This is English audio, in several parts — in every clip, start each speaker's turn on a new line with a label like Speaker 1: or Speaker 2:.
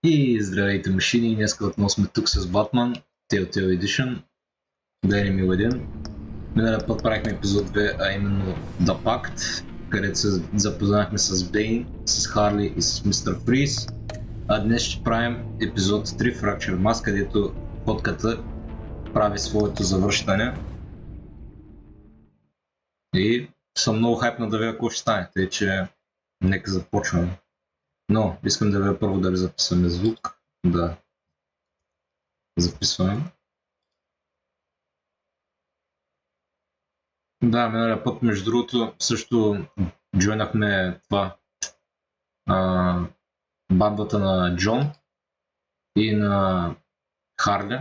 Speaker 1: И здравейте, машини! Днес отново сме тук с Батман, Telltale Edition. Да не мил ден. Миналия път правихме епизод 2, а именно The Pact, където се запознахме с Бейн, с Харли и с Мистер Фриз. А днес ще правим епизод 3 Fractured Mask, където подката прави своето завръщане. И съм много хайпна да видя какво ще стане, тъй че нека започваме. Но искам да видя първо дали записваме звук. Да. Записваме. Да, миналия път, между другото, също джойнахме това бандата на Джон и на Харли.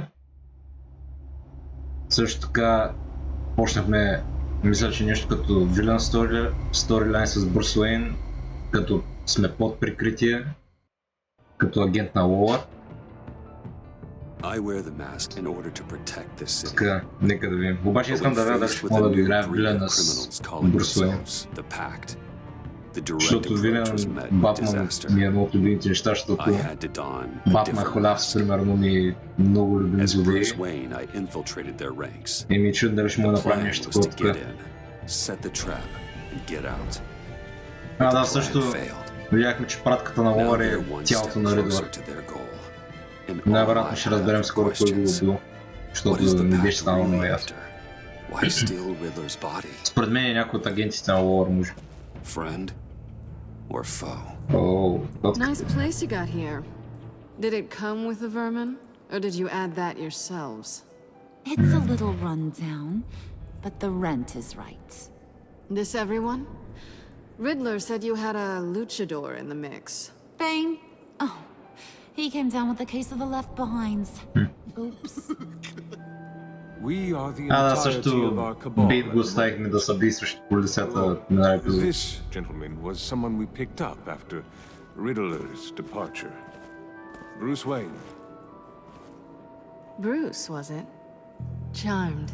Speaker 1: Също така почнахме, мисля, че нещо като вилен сторилайн с Брюс Уейн, като сме под прикритие, като агент на Лола. Така, нека да видим. Обаче искам да видя дали ще мога да играя вилена с Брюс Уейн. Защото вилен Батман ми е много от любимите неща, защото Батман Холявс, примерно, ми много любим злодеи. И ми е чудно дали ще мога да направим нещо такова така. Да, също видяхме, че пратката на Лоър е тялото на Ридлър. Най-вероятно ще разберем скоро кой го убил, защото не беше станало много ясно. Според мен е някой от агентите на Лоър, може.
Speaker 2: Nice place you got here. Did it come with the vermin, or did you add that yourselves?
Speaker 3: It's a little run down, but the rent is right.
Speaker 2: This everyone? Riddler said you had a luchador in the mix.
Speaker 3: Bane? Oh, he came down with a case of the left behinds. Oops.
Speaker 4: We are the
Speaker 1: Да,
Speaker 4: entirety
Speaker 1: също
Speaker 4: of our cabal.
Speaker 1: Бейт го оставихме да съби срещу полицията на епизод.
Speaker 4: This gentleman was someone we picked up after Riddler's departure. Bruce Wayne.
Speaker 2: Bruce, was it? Charmed.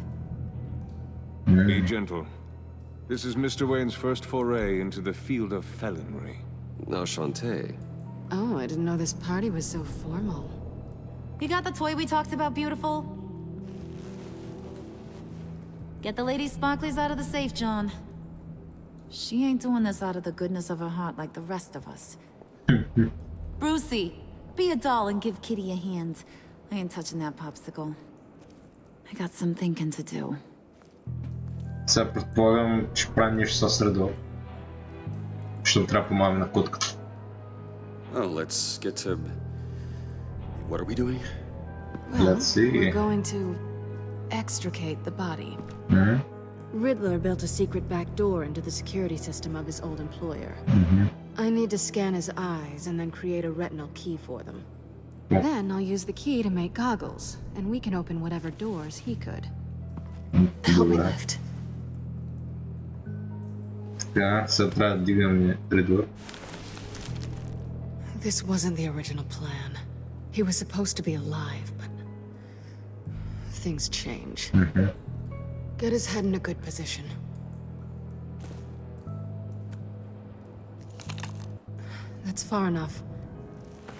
Speaker 4: Be gentle. This is Mr. Wayne's first foray into the field of felonry.
Speaker 5: Enchanté.
Speaker 2: Oh, I didn't know this party was so formal.
Speaker 3: You got the toy we talked about, beautiful? Get the lady sparklies out of the safe, John. She ain't doing this out of the goodness of her heart like the rest of us. Brucey, be a doll and give Kitty a hand. I ain't touching that popsicle. I got some thinking to do.
Speaker 1: Сега предполагам, че правим нещо с Ридлър. Защото трябва да помагаме на котката.
Speaker 5: Oh, let's get to... What are we doing?
Speaker 2: Well,
Speaker 1: Let's see.
Speaker 2: we're going to extricate the body. Riddler built a secret back door into the security system of his old employer. I need to scan his eyes and then create a retinal key for them. Then I'll use the key to make goggles, and we can open whatever doors he could. Help me lift.
Speaker 1: Така, сега трябва да дигаме Ридлър.
Speaker 2: This wasn't the original plan. He was supposed to be alive, but things change. Get his head in a good position. That's far enough.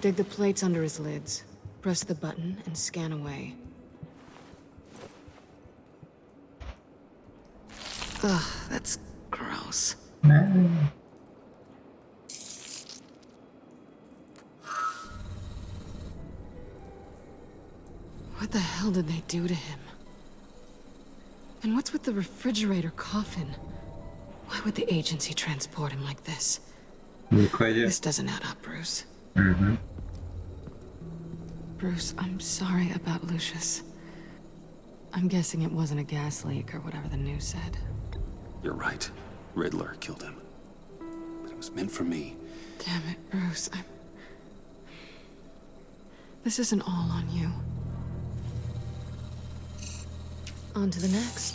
Speaker 2: Dig the plates under his lids. Press the button and scan away. Ugh, that's gross. What the hell did they do to him? And what's with the refrigerator coffin? Why would the agency transport him like this? This doesn't add up, Bruce. Bruce, I'm sorry about Lucius. I'm guessing it wasn't a gas leak or whatever the news said.
Speaker 5: You're right. Riddler killed him. But it was meant for me.
Speaker 2: Damn it, Bruce. This isn't all on you. On to the next.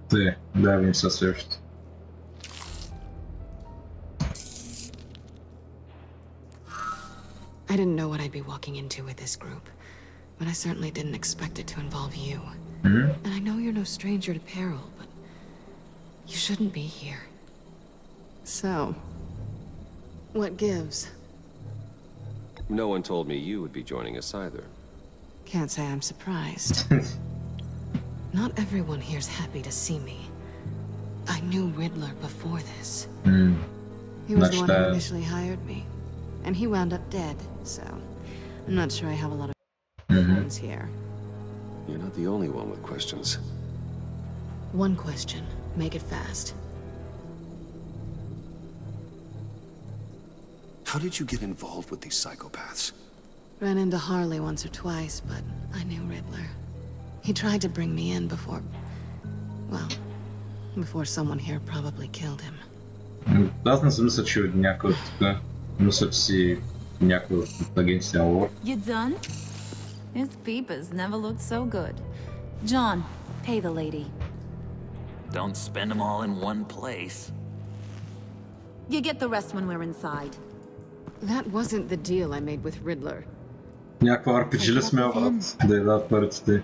Speaker 1: Те, да видим със следващото.
Speaker 2: I didn't know what I'd be walking into with this group, but I certainly didn't expect it to involve you. And I know you're no stranger to peril, but you shouldn't be here. So, what gives?
Speaker 6: No one told me you would be joining us either.
Speaker 2: Can't say I'm surprised. Not everyone here's happy to see me. I knew Riddler before this. He was the one who initially hired me. And he wound up dead, so I'm not sure I have a lot of friends here.
Speaker 6: You're not the only one with questions.
Speaker 2: One question. Make it fast.
Speaker 5: How did you get involved with these psychopaths?
Speaker 2: Ran into Harley once or twice, but I knew Riddler. He tried to bring me in before... well, before someone here probably killed him.
Speaker 1: Аз не съм мисля, че някой от тук. Мисля, че си някой от агенцията Лор.
Speaker 3: You done? His peepers never looked so good. John, pay the lady.
Speaker 7: Don't spend them all in one place.
Speaker 3: You get the rest when we're inside.
Speaker 2: That wasn't the deal I made with Riddler.
Speaker 1: Някаква RPG ли смелват да й дадат париците?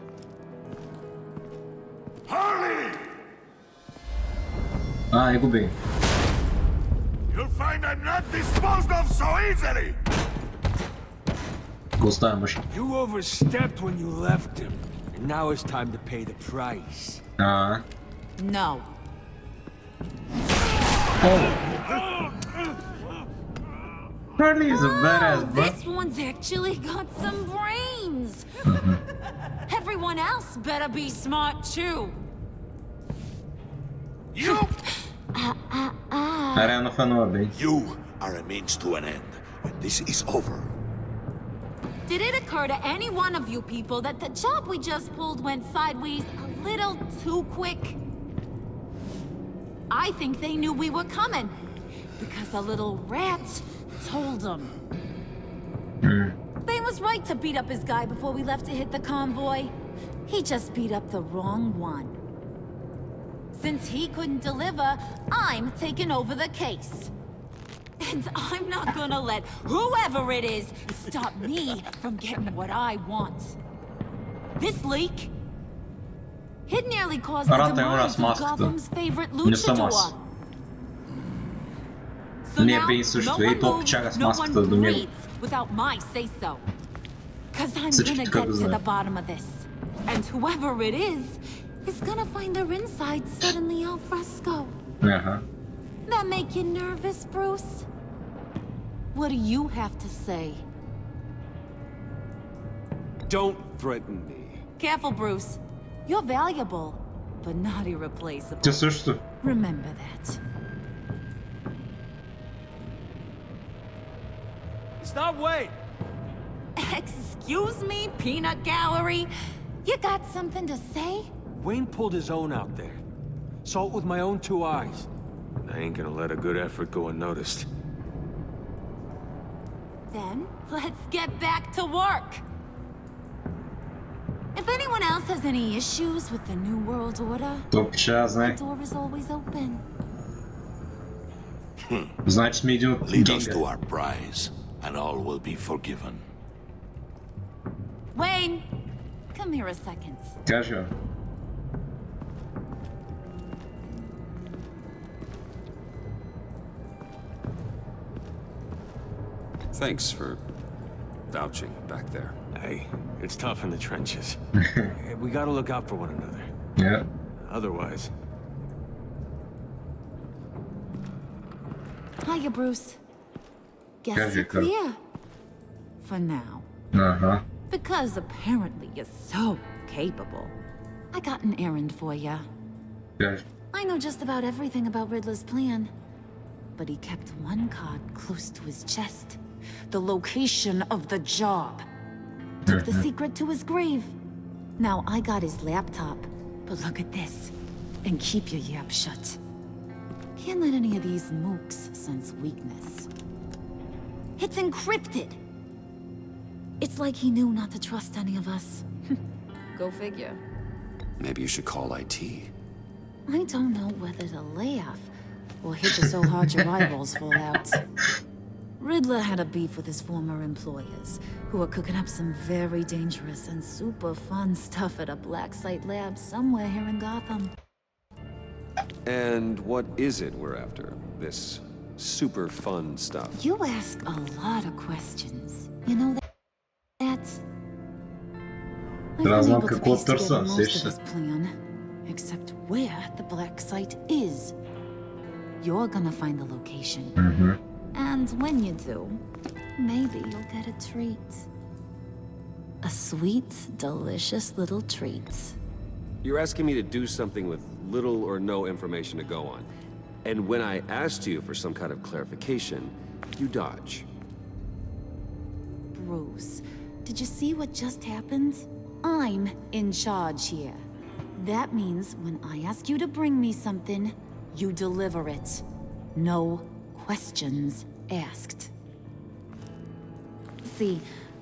Speaker 1: А, его бей.
Speaker 4: You'll find I'm not disposed of so easily!
Speaker 1: Го оставям мъж.
Speaker 8: You overstepped when you left him, and now it's time to pay the price.
Speaker 3: No.
Speaker 1: Harley is a badass, bro.
Speaker 3: This one's actually got some brains. Everyone else better be smart too.
Speaker 4: You!
Speaker 1: Реално фанува, бей.
Speaker 9: You are a means to an end, and this is over.
Speaker 3: Did it occur to any one of you people that the job we just pulled went sideways a little too quick? I think they knew we were coming, because a little rat told them. They was right to beat up his guy before we left to hit the convoy. He just beat up the wrong one. Since he couldn't deliver, I'm taking over the case. And I'm not gonna let whoever it is stop me from getting what I want. This leak, it nearly caused the demise of Gotham's favorite luchador. So now, no one moves, no one breathes without my say-so. Cause I'm gonna get to the bottom of this. And whoever it is gonna find their inside suddenly al fresco. That make you nervous, Bruce? What do you have to say?
Speaker 8: Don't threaten me.
Speaker 3: Careful, Bruce. You're valuable, but not irreplaceable.
Speaker 1: Ти също.
Speaker 3: Remember that.
Speaker 8: Stop, wait!
Speaker 3: Excuse me, peanut gallery? You got something to say?
Speaker 8: Wayne pulled his own out there. Saw it with my own two eyes.
Speaker 4: I ain't gonna let a good effort go unnoticed.
Speaker 3: Then, let's get back to work. If anyone else has any issues with the New World Order, the door is always open.
Speaker 1: Значи сме един от
Speaker 9: Lead us to our prize, and all will be forgiven.
Speaker 3: Wayne, come here a second.
Speaker 1: Кажа.
Speaker 6: Thanks for vouching back there.
Speaker 8: Hey, it's tough in the trenches. We gotta look out for one another.
Speaker 1: Yeah.
Speaker 8: Otherwise...
Speaker 3: Hiya, Bruce. Guess you're clear. For now. Because apparently you're so capable. I got an errand for ya. I know just about everything about Riddler's plan. But he kept one card close to his chest. The location of the job. Took the secret to his grave. Now I got his laptop. But look at this. And keep your yap shut. Can't let any of these mooks sense weakness. It's encrypted. It's like he knew not to trust any of us. Go figure.
Speaker 5: Maybe you should call IT.
Speaker 3: I don't know whether to laugh or hit you so hard your eyeballs fall out. Riddler had a beef with his former employers, who were cooking up some very dangerous and super fun stuff at a black site lab somewhere here in Gotham.
Speaker 6: And what is it we're after? This super fun stuff?
Speaker 3: You ask a lot of questions. You know that? I've
Speaker 1: Трябва да
Speaker 3: been
Speaker 1: знам
Speaker 3: able to
Speaker 1: какво
Speaker 3: piece together
Speaker 1: търся,
Speaker 3: most
Speaker 1: сещаш
Speaker 3: of
Speaker 1: се.
Speaker 3: this plan, except where the black site is. You're gonna find the location. And when you do, maybe you'll get a treat. A sweet, delicious little treat.
Speaker 6: You're asking me to do something with little or no information to go on. And when I asked you for some kind of clarification, you dodge.
Speaker 3: Bruce, did you see what just happened? I'm in charge here. That means when I ask you to bring me something, you deliver it. No questions asked. See,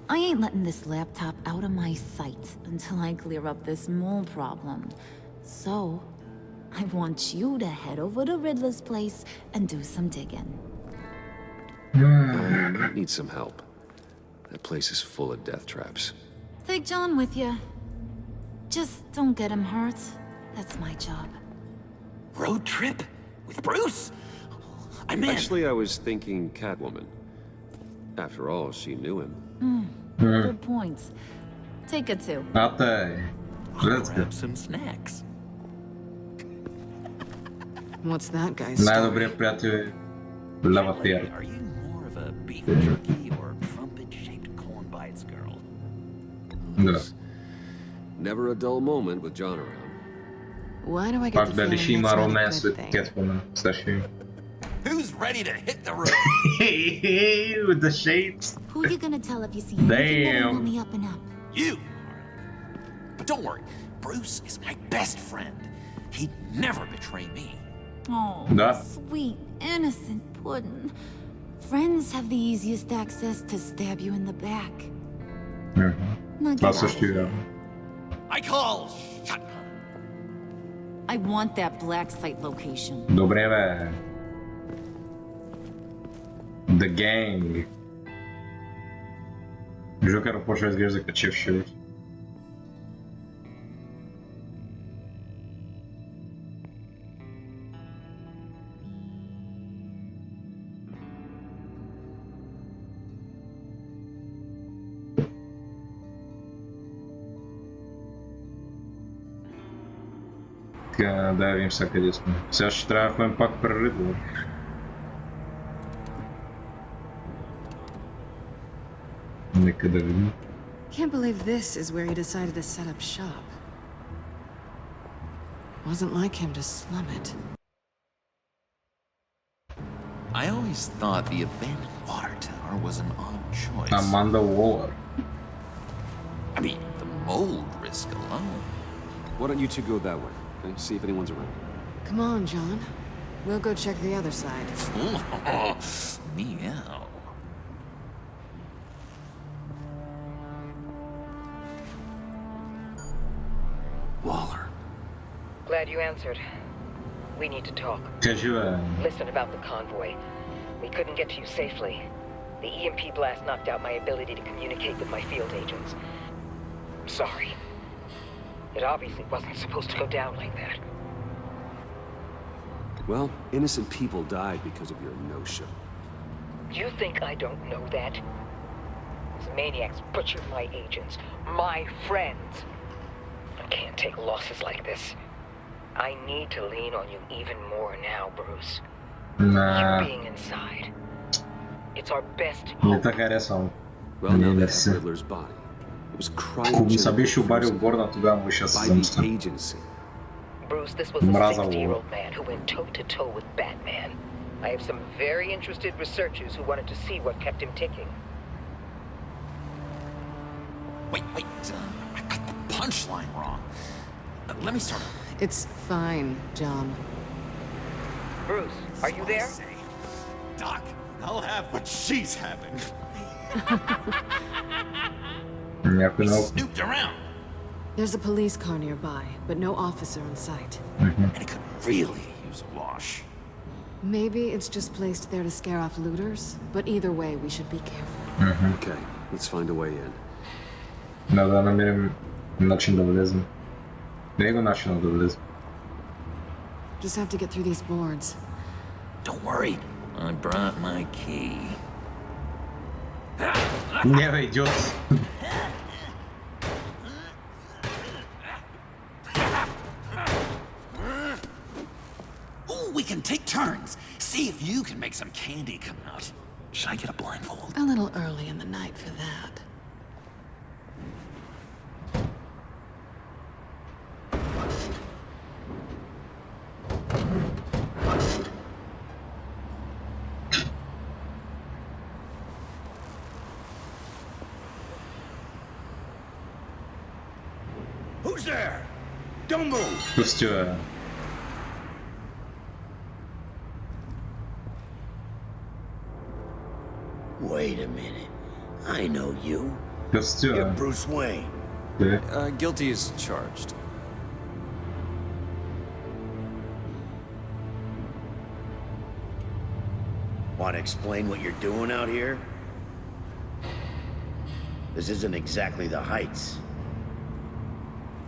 Speaker 3: I ain't letting this laptop out of my sight until I clear up this mole problem. So, I want you to head over to Riddler's place and do some digging.
Speaker 6: I might need some help. That place is full of death traps.
Speaker 3: Take John with you. Just don't get him hurt. That's my job.
Speaker 7: Road trip? With Bruce? I'm in.
Speaker 6: Actually, I was thinking Catwoman. After all, she knew him.
Speaker 3: Good point. Take it too.
Speaker 1: Атай. Let's go.
Speaker 7: Grab some snacks.
Speaker 2: What's that guy's story?
Speaker 1: Най-добрият приятел е Лава Пиар.
Speaker 7: Are you more of a beef jerky or trumpet-shaped corn bites girl?
Speaker 1: Да.
Speaker 6: Never a dull moment with John around.
Speaker 2: Why do I get
Speaker 1: Пак
Speaker 2: the
Speaker 1: дали
Speaker 2: feeling
Speaker 1: ще има
Speaker 2: that's not a
Speaker 1: романс
Speaker 2: good
Speaker 1: with
Speaker 2: thing?
Speaker 1: Catwoman. Сташи.
Speaker 7: Who's ready to hit the road?
Speaker 1: With the shades.
Speaker 3: Who you gonna tell if you see anything that ain't
Speaker 1: Damn.
Speaker 3: on the up and up?
Speaker 7: You! But don't worry, Bruce is my best friend. He'd never betray me.
Speaker 3: Oh,
Speaker 1: Да.
Speaker 3: sweet, innocent puddin'. Friends have the easiest access to stab you in the back. Now
Speaker 1: Това
Speaker 3: get out.
Speaker 1: също е вярно.
Speaker 7: I call shotgun.
Speaker 3: I want that black site location.
Speaker 1: Добре, бе. The Gang. Жокър почва да изглежда качевши вече. Така, да видим сега къде сме. Сега ще трябва да ходим пак при Ридлър. Нека да видим.
Speaker 2: Can't believe this is where he decided to set up shop. Wasn't like him to slum it.
Speaker 7: I always thought the abandoned water tower was an odd choice.
Speaker 1: Аманда Уолър.
Speaker 7: I mean, the mold risk alone.
Speaker 6: Why don't you two go that way and see if anyone's around?
Speaker 2: Come on, John. We'll go check the other side.
Speaker 7: Meow.
Speaker 6: Waller.
Speaker 10: Glad you answered. We need to talk.
Speaker 1: Кажи, бе.
Speaker 10: Listen about the convoy. We couldn't get to you safely. The EMP blast knocked out my ability to communicate with my field agents. Sorry. It obviously wasn't supposed to go down like that.
Speaker 6: Well, innocent people died because of your no-show.
Speaker 10: You think I don't know that? These maniacs butchered my agents, my friends. I can't take losses like this. I need to lean on you even more now, Bruce.
Speaker 1: Nah.
Speaker 10: You being inside. It's our best
Speaker 1: Не
Speaker 10: hope.
Speaker 1: те харесвам.
Speaker 6: Well, now they have
Speaker 1: Мерси.
Speaker 6: Riddler's body. It was
Speaker 1: Ако ми се беше обадил
Speaker 6: cryogenically
Speaker 1: Гордан, тогава му ще се
Speaker 6: by the
Speaker 1: замисля.
Speaker 6: agency.
Speaker 10: Bruce, this was a
Speaker 1: Mrazal.
Speaker 10: 60-year-old man who went toe-to-toe with Batman. I have some very interested researchers who wanted to see what kept him ticking.
Speaker 7: Wait, I got the punchline wrong. Let me start over.
Speaker 2: It's fine, John.
Speaker 10: Bruce, are you there?
Speaker 7: Doc, I'll have what she's having.
Speaker 1: Някой
Speaker 7: We
Speaker 1: наука.
Speaker 7: snooped around,
Speaker 2: There's a police car nearby, but no officer in sight.
Speaker 7: and it could really use a wash.
Speaker 2: Maybe it's just placed there to scare off looters, but either way, we should be careful.
Speaker 6: Okay, let's find a way in.
Speaker 1: Да намерим начин да влезем. Него начин да влезем.
Speaker 2: Just have to get through these boards.
Speaker 7: Don't worry, I brought my key.
Speaker 1: Не бе, идиот.
Speaker 7: Ooh, we can take turns. See if you can make some candy come out. Should I get a blindfold?
Speaker 2: A little early in the night for that.
Speaker 9: Who's there? Don't move.
Speaker 1: Пусть...
Speaker 9: Wait a minute. I know you.
Speaker 1: Пусть...
Speaker 9: You're Bruce Wayne.
Speaker 1: Да.
Speaker 6: Guilty as charged.
Speaker 9: Want to explain what you're doing out here? This isn't exactly the Heights.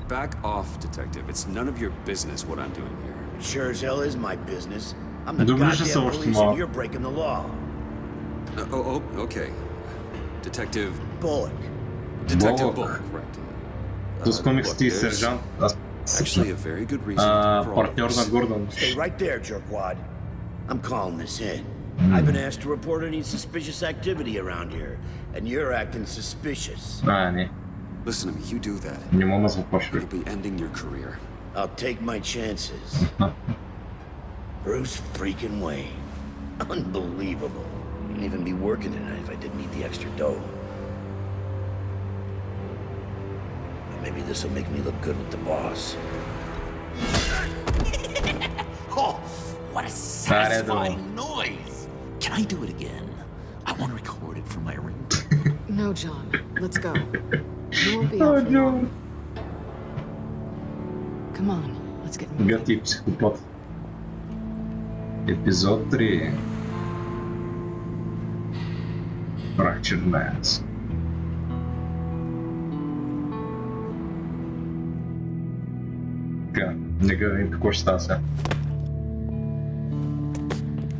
Speaker 6: Back off, Detective. It's none of your business what I'm doing here.
Speaker 9: It sure as hell is my business. I'm the
Speaker 1: Думаешь,
Speaker 9: goddamn
Speaker 1: что
Speaker 9: police
Speaker 1: мало?
Speaker 9: and you're breaking the law.
Speaker 6: Okay. Detective...
Speaker 9: Bullock.
Speaker 6: Detective
Speaker 1: Bullock.
Speaker 6: Bullock, right.
Speaker 1: Тут с комикс
Speaker 6: Look,
Speaker 1: ти
Speaker 6: there's
Speaker 1: сержант.
Speaker 6: actually a very good reason for all
Speaker 1: Партнер
Speaker 6: this.
Speaker 1: на Гордон.
Speaker 9: Stay right there, jerkwad. I'm calling this in. I've been asked to report any suspicious activity around here, and you're acting suspicious.
Speaker 1: Не.
Speaker 6: Listen to me, you do that.
Speaker 1: Не мога да започваш.
Speaker 6: You'll be ending your career.
Speaker 9: I'll take my chances. Bruce freaking Wayne. Unbelievable. You'd even be working tonight if I didn't need the extra dough. But maybe this will make me look good with the boss.
Speaker 7: Oh, what a satisfying noise! Can I do it again? I want to record it for my ringtone.
Speaker 2: No, John. Let's go. You won't be out for long. Come on, let's get moving.
Speaker 1: Гати психопат. Епизод 3. Fractured Mask. Така, нека видим какво ще става сега.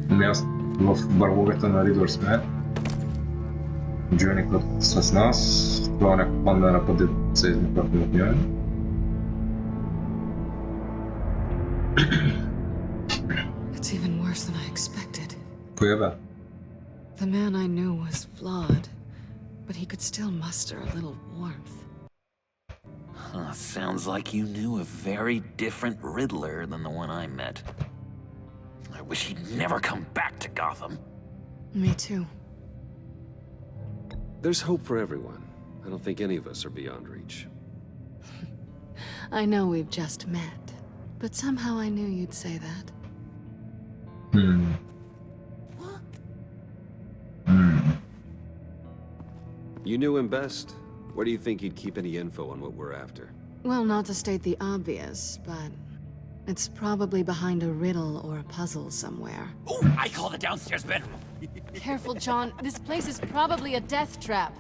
Speaker 1: Място в барлогата на Ридър сме. Джони път с нас. Това някакъв план да нападе съюзни път от него.
Speaker 2: It's even worse than I expected.
Speaker 1: Кое бе?
Speaker 2: The man I knew was flawed, but he could still muster a little warmth.
Speaker 7: Huh, sounds like you knew a very different Riddler than the one I met. I wish he'd never come back to Gotham.
Speaker 2: Me too.
Speaker 6: There's hope for everyone. I don't think any of us are beyond reach.
Speaker 2: I know we've just met, but somehow I knew you'd say that.
Speaker 6: You knew him best. Where do you think he'd keep any info on what we're after?
Speaker 2: Well, not to state the obvious, but it's probably behind a riddle or a puzzle somewhere.
Speaker 7: Oh, I call the downstairs bedroom.
Speaker 2: Careful, John. This place is probably a death trap.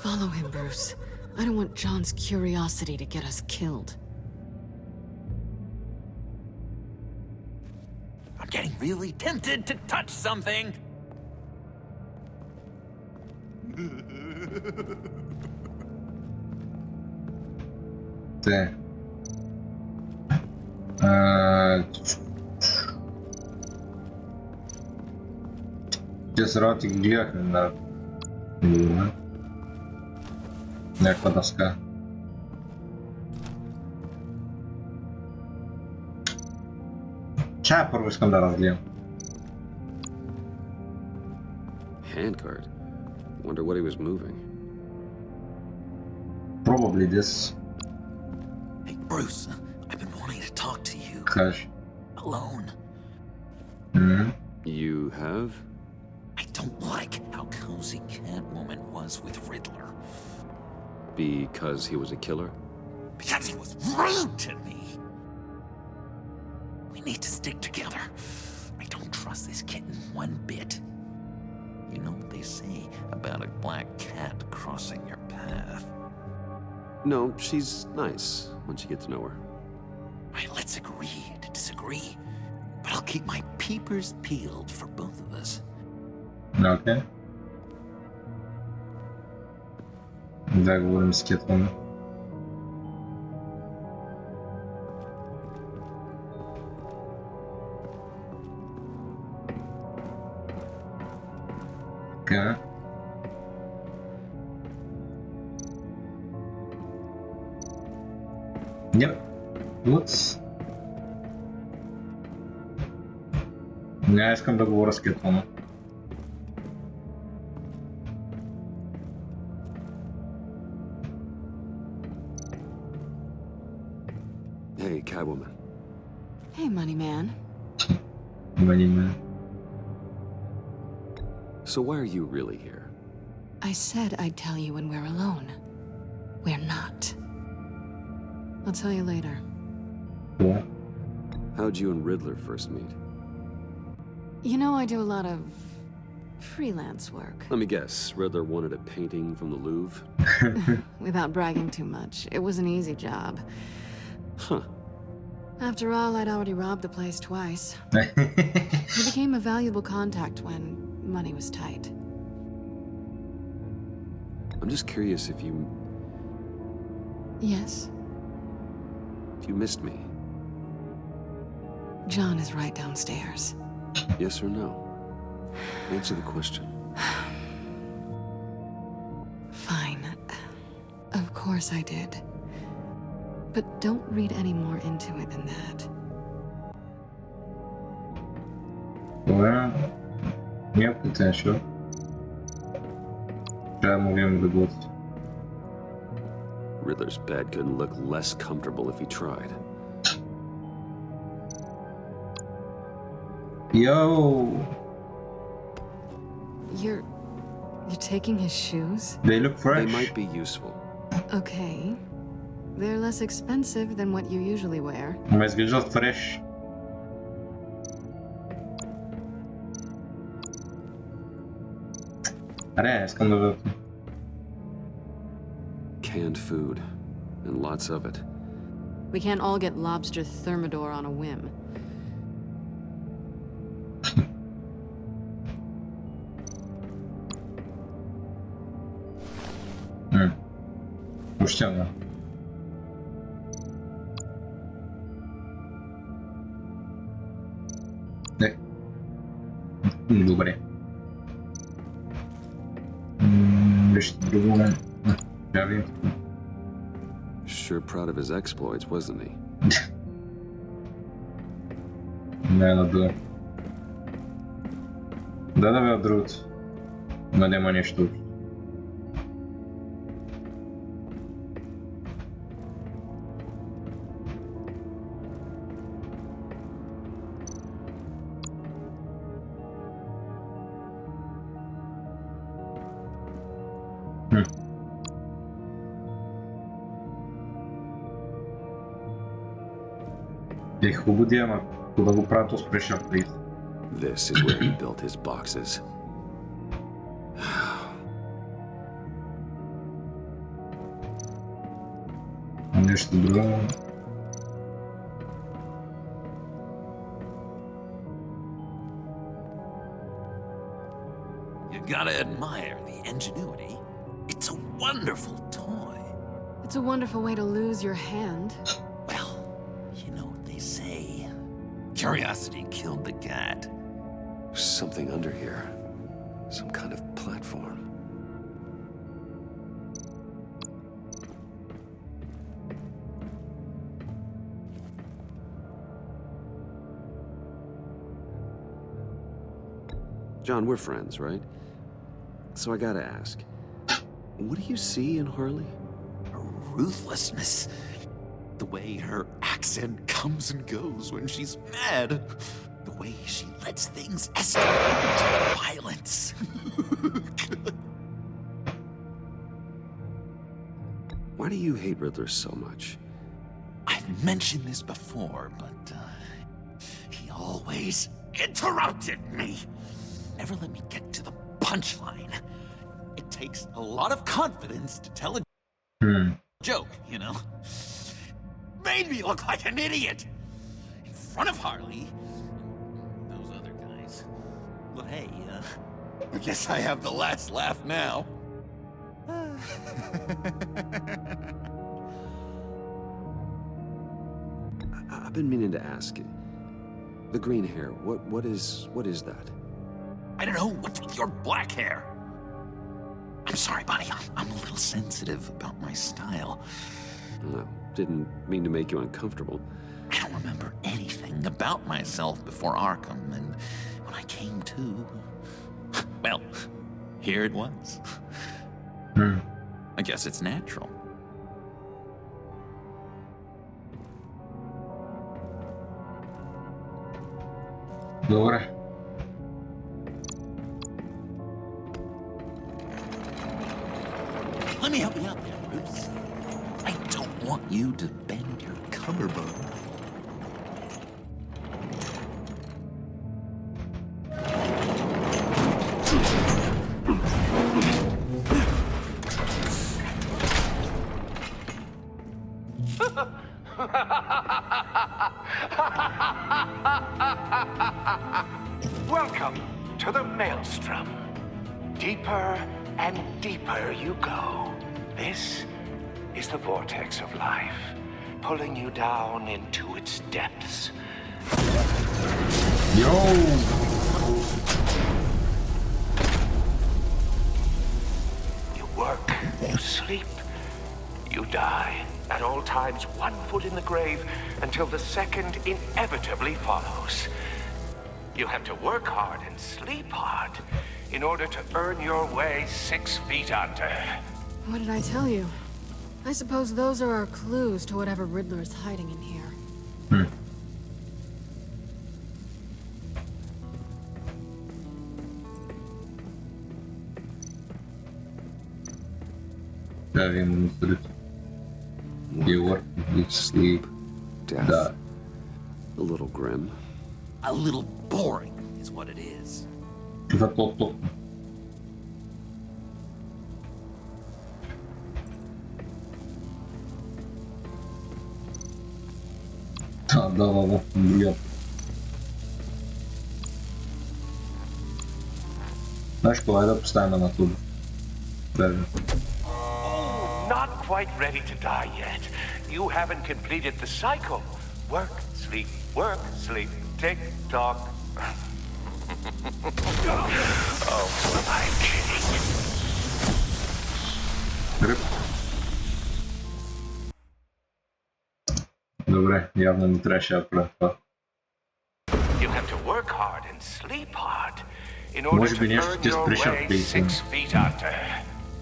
Speaker 2: Follow him, Bruce. I don't want John's curiosity to get us killed.
Speaker 7: I'm getting really tempted to touch something.
Speaker 1: Те. Те сразу ти гледахме на... някаква дъска. Чая първо искам да разгледам.
Speaker 6: Handcart. Wonder what he was moving.
Speaker 1: Probably this.
Speaker 7: Hey, Bruce, I've been wanting to talk to you.
Speaker 1: Кажеш.
Speaker 7: Alone.
Speaker 6: You have?
Speaker 7: I don't like how cozy Catwoman was with Riddler.
Speaker 6: Because he was a killer?
Speaker 7: Because he was rude to me. We need to stick together. I don't trust this kitten one bit. You know what they say about a black cat crossing your path?
Speaker 6: No, she's nice once you get to know her.
Speaker 7: Right, let's agree to disagree. But I'll keep my peepers peeled for both of us.
Speaker 1: Okay. Да, говорим с Кетваном. Така. Yep. What? Не искам да говоря с Кетвана.
Speaker 6: Hey, Catwoman.
Speaker 2: Hey, money man.
Speaker 1: Money man.
Speaker 6: So why are you really here?
Speaker 2: I said I'd tell you when we're alone. We're not. I'll tell you later.
Speaker 1: Yeah.
Speaker 6: How'd you and Riddler first meet?
Speaker 2: You know, I do a lot of freelance work.
Speaker 6: Let me guess, Riddler wanted a painting from the Louvre?
Speaker 2: Without bragging too much, it was an easy job.
Speaker 6: Huh.
Speaker 2: After all, I'd already robbed the place twice. He became a valuable contact when money was tight.
Speaker 6: I'm just curious if you
Speaker 2: Yes?
Speaker 6: missed me.
Speaker 2: John is right downstairs.
Speaker 6: Yes or no? Answer the question.
Speaker 2: Fine. Of course I did. But don't read any more into it than that.
Speaker 1: Well, yeah, potential. Trzeba mówimy do głosu.
Speaker 6: Riddler's bed couldn't look less comfortable if he tried.
Speaker 1: Yo!
Speaker 2: You're taking his shoes?
Speaker 1: They look fresh.
Speaker 6: They might be useful.
Speaker 2: Okay. They're less expensive than what you usually wear.
Speaker 1: Mas wygląda fresh. Aరే, skąd to?
Speaker 6: Canned food, and lots of it.
Speaker 2: We can't all get lobster thermidor on a whim.
Speaker 1: Puściona. Добре. Jeszcze drugą. Ja wiem.
Speaker 6: Sure proud of his exploits, wasn't he?
Speaker 1: Не, да. Да бе, другото. Но няма нещо. Е, хубаво да ама да го правят успешен приз.
Speaker 6: This is where he built his boxes.
Speaker 1: Нещо друго.
Speaker 7: You gotta admire the ingenuity. It's a wonderful toy.
Speaker 2: It's a wonderful way to lose your hand.
Speaker 7: Well, you know what they say. Curiosity killed the cat.
Speaker 6: There's something under here. Some kind of platform. John, we're friends, right? So I gotta ask, what do you see in Harley?
Speaker 7: Her ruthlessness. The way her accent comes and goes when she's mad. The way she lets things escalate into violence.
Speaker 6: Why do you hate Riddler so much?
Speaker 7: I've mentioned this before, but he always interrupted me. Never let me get to the punchline. It takes a lot of confidence to tell a joke, you know? Made me look like an idiot in front of Harley and those other guys. Well, hey, I guess I have the last laugh now.
Speaker 6: been meaning to ask you. The green hair, what is that?
Speaker 7: I don't know, what's with your black hair? I'm sorry, buddy, I'm a little sensitive about my style.
Speaker 6: Didn't mean to make you uncomfortable.
Speaker 7: I don't remember anything about myself before Arkham, and when I came to, well, here it was. I guess it's natural.
Speaker 1: Добре.
Speaker 7: Let me help you out there, Bruce. I don't want you to bend your collarbone.
Speaker 11: Welcome to the Maelstrom. Deeper and deeper you go. This is the vortex of life, pulling you down into its depths.
Speaker 1: Yo!
Speaker 11: You work, you sleep, you die. At all times, 1 foot in the grave until the second inevitably follows. You have to work hard and sleep hard in order to earn your way 6 feet under.
Speaker 2: What did I tell you? I suppose those are our clues to whatever Riddler is hiding in here.
Speaker 1: You work, you sleep,
Speaker 6: Death.
Speaker 1: die.
Speaker 6: A little grim.
Speaker 7: A little boring is what it is.
Speaker 1: Това топ. Да, другия. Знаеш, това е да поставим на туба.
Speaker 11: Not quite ready to die yet. You haven't completed the cycle. Work, sleep, tick tock. Oh, I'm kidding.
Speaker 1: Добре, явно не трябваше да правя това.
Speaker 11: You have to work hard and sleep hard in order to earn your way 6 feet under.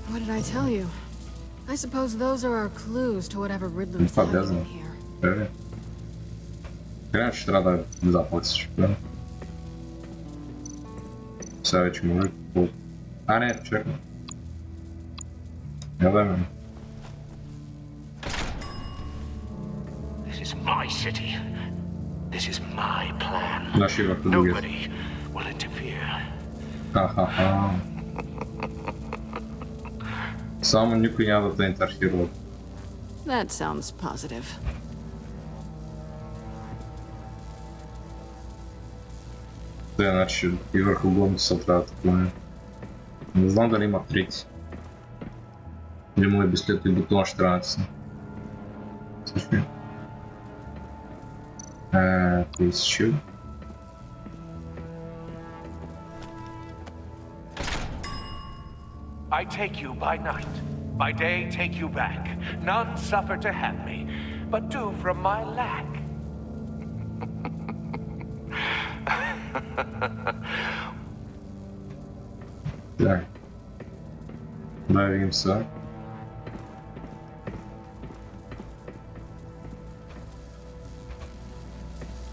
Speaker 2: What did I tell you? I suppose those are our clues to whatever Riddler is hiding in here.
Speaker 1: Трябва, че трябва да заплатиш. Сега вече може... А, не, чакай. Я да ме.
Speaker 11: This is my city. This is my plan. Nobody will interfere.
Speaker 1: Ха-ха-ха. Само никой няма да те интерферира.
Speaker 2: That sounds positive.
Speaker 1: Те, значи и върху главното се трябва да атакуваме. Не знам дали има трети. Или му е би след и бутона ще трябва да си. Също. Please shoot.
Speaker 11: I take you by night. By day take you back. None suffer to have me, but do from my lack.
Speaker 1: Так. Давимся.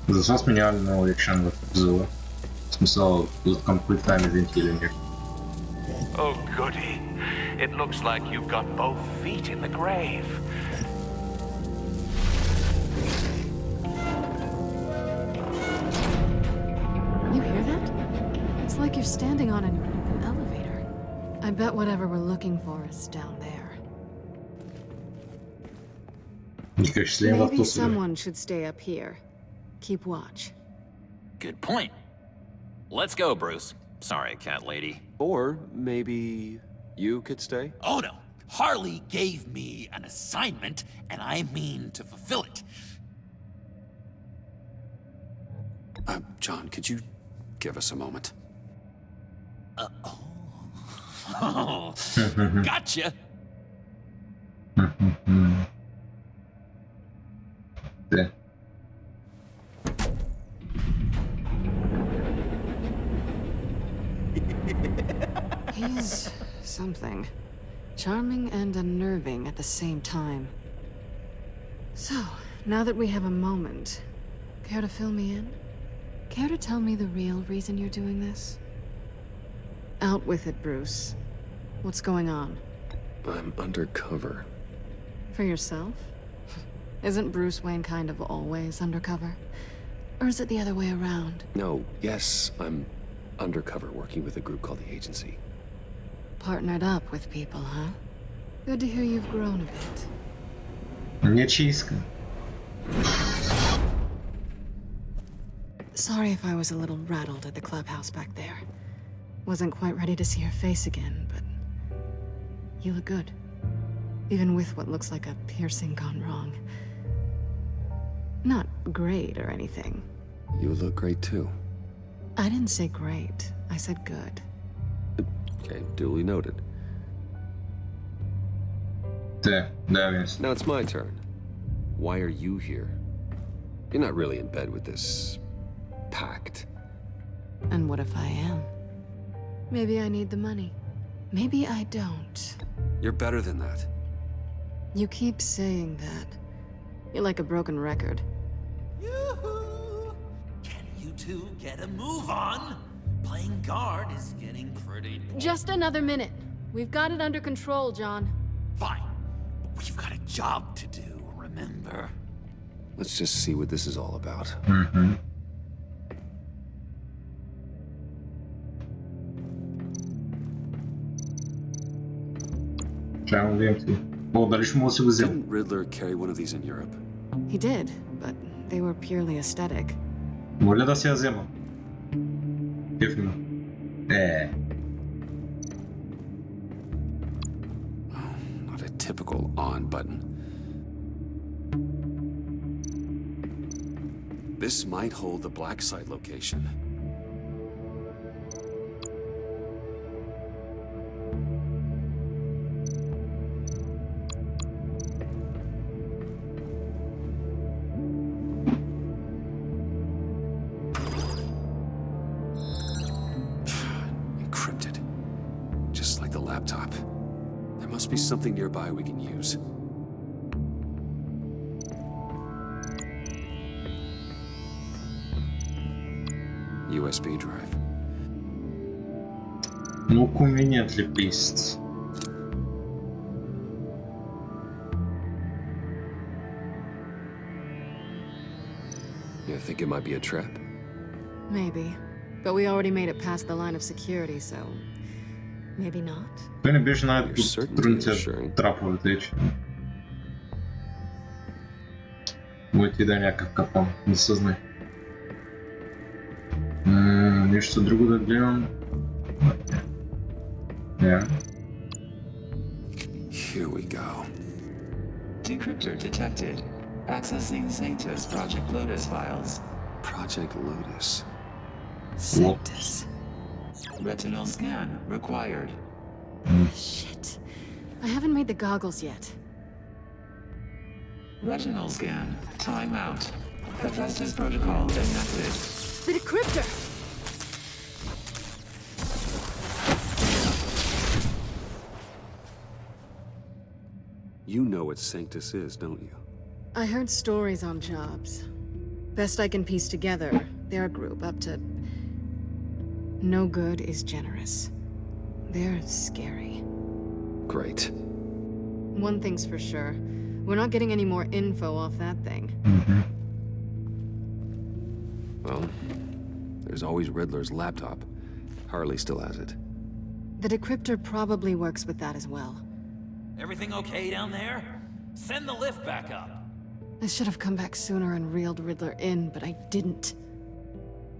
Speaker 1: Защо сменяли много екшен в епизода? В смисъл, за complete time event или не?
Speaker 11: Oh, goody. It looks like you've got both feet in the grave.
Speaker 2: You hear that? It's like you're standing on an elevator. I bet whatever we're looking for is down there. Maybe someone should stay up here. Keep watch.
Speaker 7: Good point. Let's go, Bruce. Sorry, cat lady.
Speaker 6: Or maybe you could stay?
Speaker 7: Oh no. Harley gave me an assignment, and I mean to fulfill it.
Speaker 5: John, could you give us a moment?
Speaker 7: Oh, gotcha.
Speaker 1: Yeah.
Speaker 2: He's something. Charming and unnerving at the same time. So, now that we have a moment, care to fill me in? Care to tell me the real reason you're doing this? Out with it, Bruce. What's going on?
Speaker 6: I'm undercover.
Speaker 2: For yourself? Isn't Bruce Wayne kind of always undercover? Or is it the other way around?
Speaker 6: No, yes, I'm undercover working with a group called the Agency.
Speaker 2: Partnered up with people, huh? Good to hear you've grown a bit.
Speaker 1: Не чистка.
Speaker 2: Sorry if I was a little rattled at the clubhouse back there. Wasn't quite ready to see your face again, but you look good. Even with what looks like a piercing gone wrong. Not great or anything.
Speaker 6: You look great too.
Speaker 2: I didn't say great. I said good.
Speaker 6: Okay, duly noted.
Speaker 1: Да, есть.
Speaker 6: Now it's my turn. Why are you here? You're not really in bed with this pact.
Speaker 2: And what if I am? Maybe I need the money. Maybe I don't.
Speaker 5: You're better than that.
Speaker 2: You keep saying that. You're like a broken record.
Speaker 7: Yoo-hoo! Can you two get a move on? Playing guard is getting pretty boring.
Speaker 2: Just another minute. We've got it under control, John.
Speaker 7: Fine. But we've got a job to do, remember?
Speaker 6: Let's just see what this is all about.
Speaker 5: Didn't Riddler carry one of these in Europe?
Speaker 2: He did, but they were purely aesthetic.
Speaker 1: Моля да си я взема. Ефтино.
Speaker 5: Not a typical on button. This might hold the black site location. Encrypted. Just like the laptop. There must be something nearby we can use. USB drive.
Speaker 1: Ну, conveniently placed.
Speaker 6: You think it might be a trap?
Speaker 2: Maybe. But we already made it past the line of security, so... maybe not?
Speaker 1: Той не беше
Speaker 6: You're
Speaker 1: най-тут
Speaker 6: certain
Speaker 1: трънци
Speaker 6: reassuring.
Speaker 1: траповете вече. Може ти да е някакъв капан, не съзнай. Нещо друго да гледам. Yeah.
Speaker 5: Here we go.
Speaker 12: Decryptor detected. Accessing Sanctus Project Lotus files.
Speaker 5: Project Lotus.
Speaker 2: Sanctus.
Speaker 12: Retinal scan required.
Speaker 2: Shit. I haven't made the goggles yet.
Speaker 12: Retinal scan. Time out. Hephaestus protocol enacted.
Speaker 2: The decryptor!
Speaker 6: You know what Sanctus is, don't you?
Speaker 2: I heard stories on jobs. Best I can piece together, they're a group up to... no good is generous. They're scary.
Speaker 6: Great.
Speaker 2: One thing's for sure. We're not getting any more info off that thing.
Speaker 6: Well, there's always Riddler's laptop. Harley still has it.
Speaker 2: The decryptor probably works with that as well.
Speaker 7: Everything okay down there? Send the lift back up.
Speaker 2: I should have come back sooner and reeled Riddler in, but I didn't.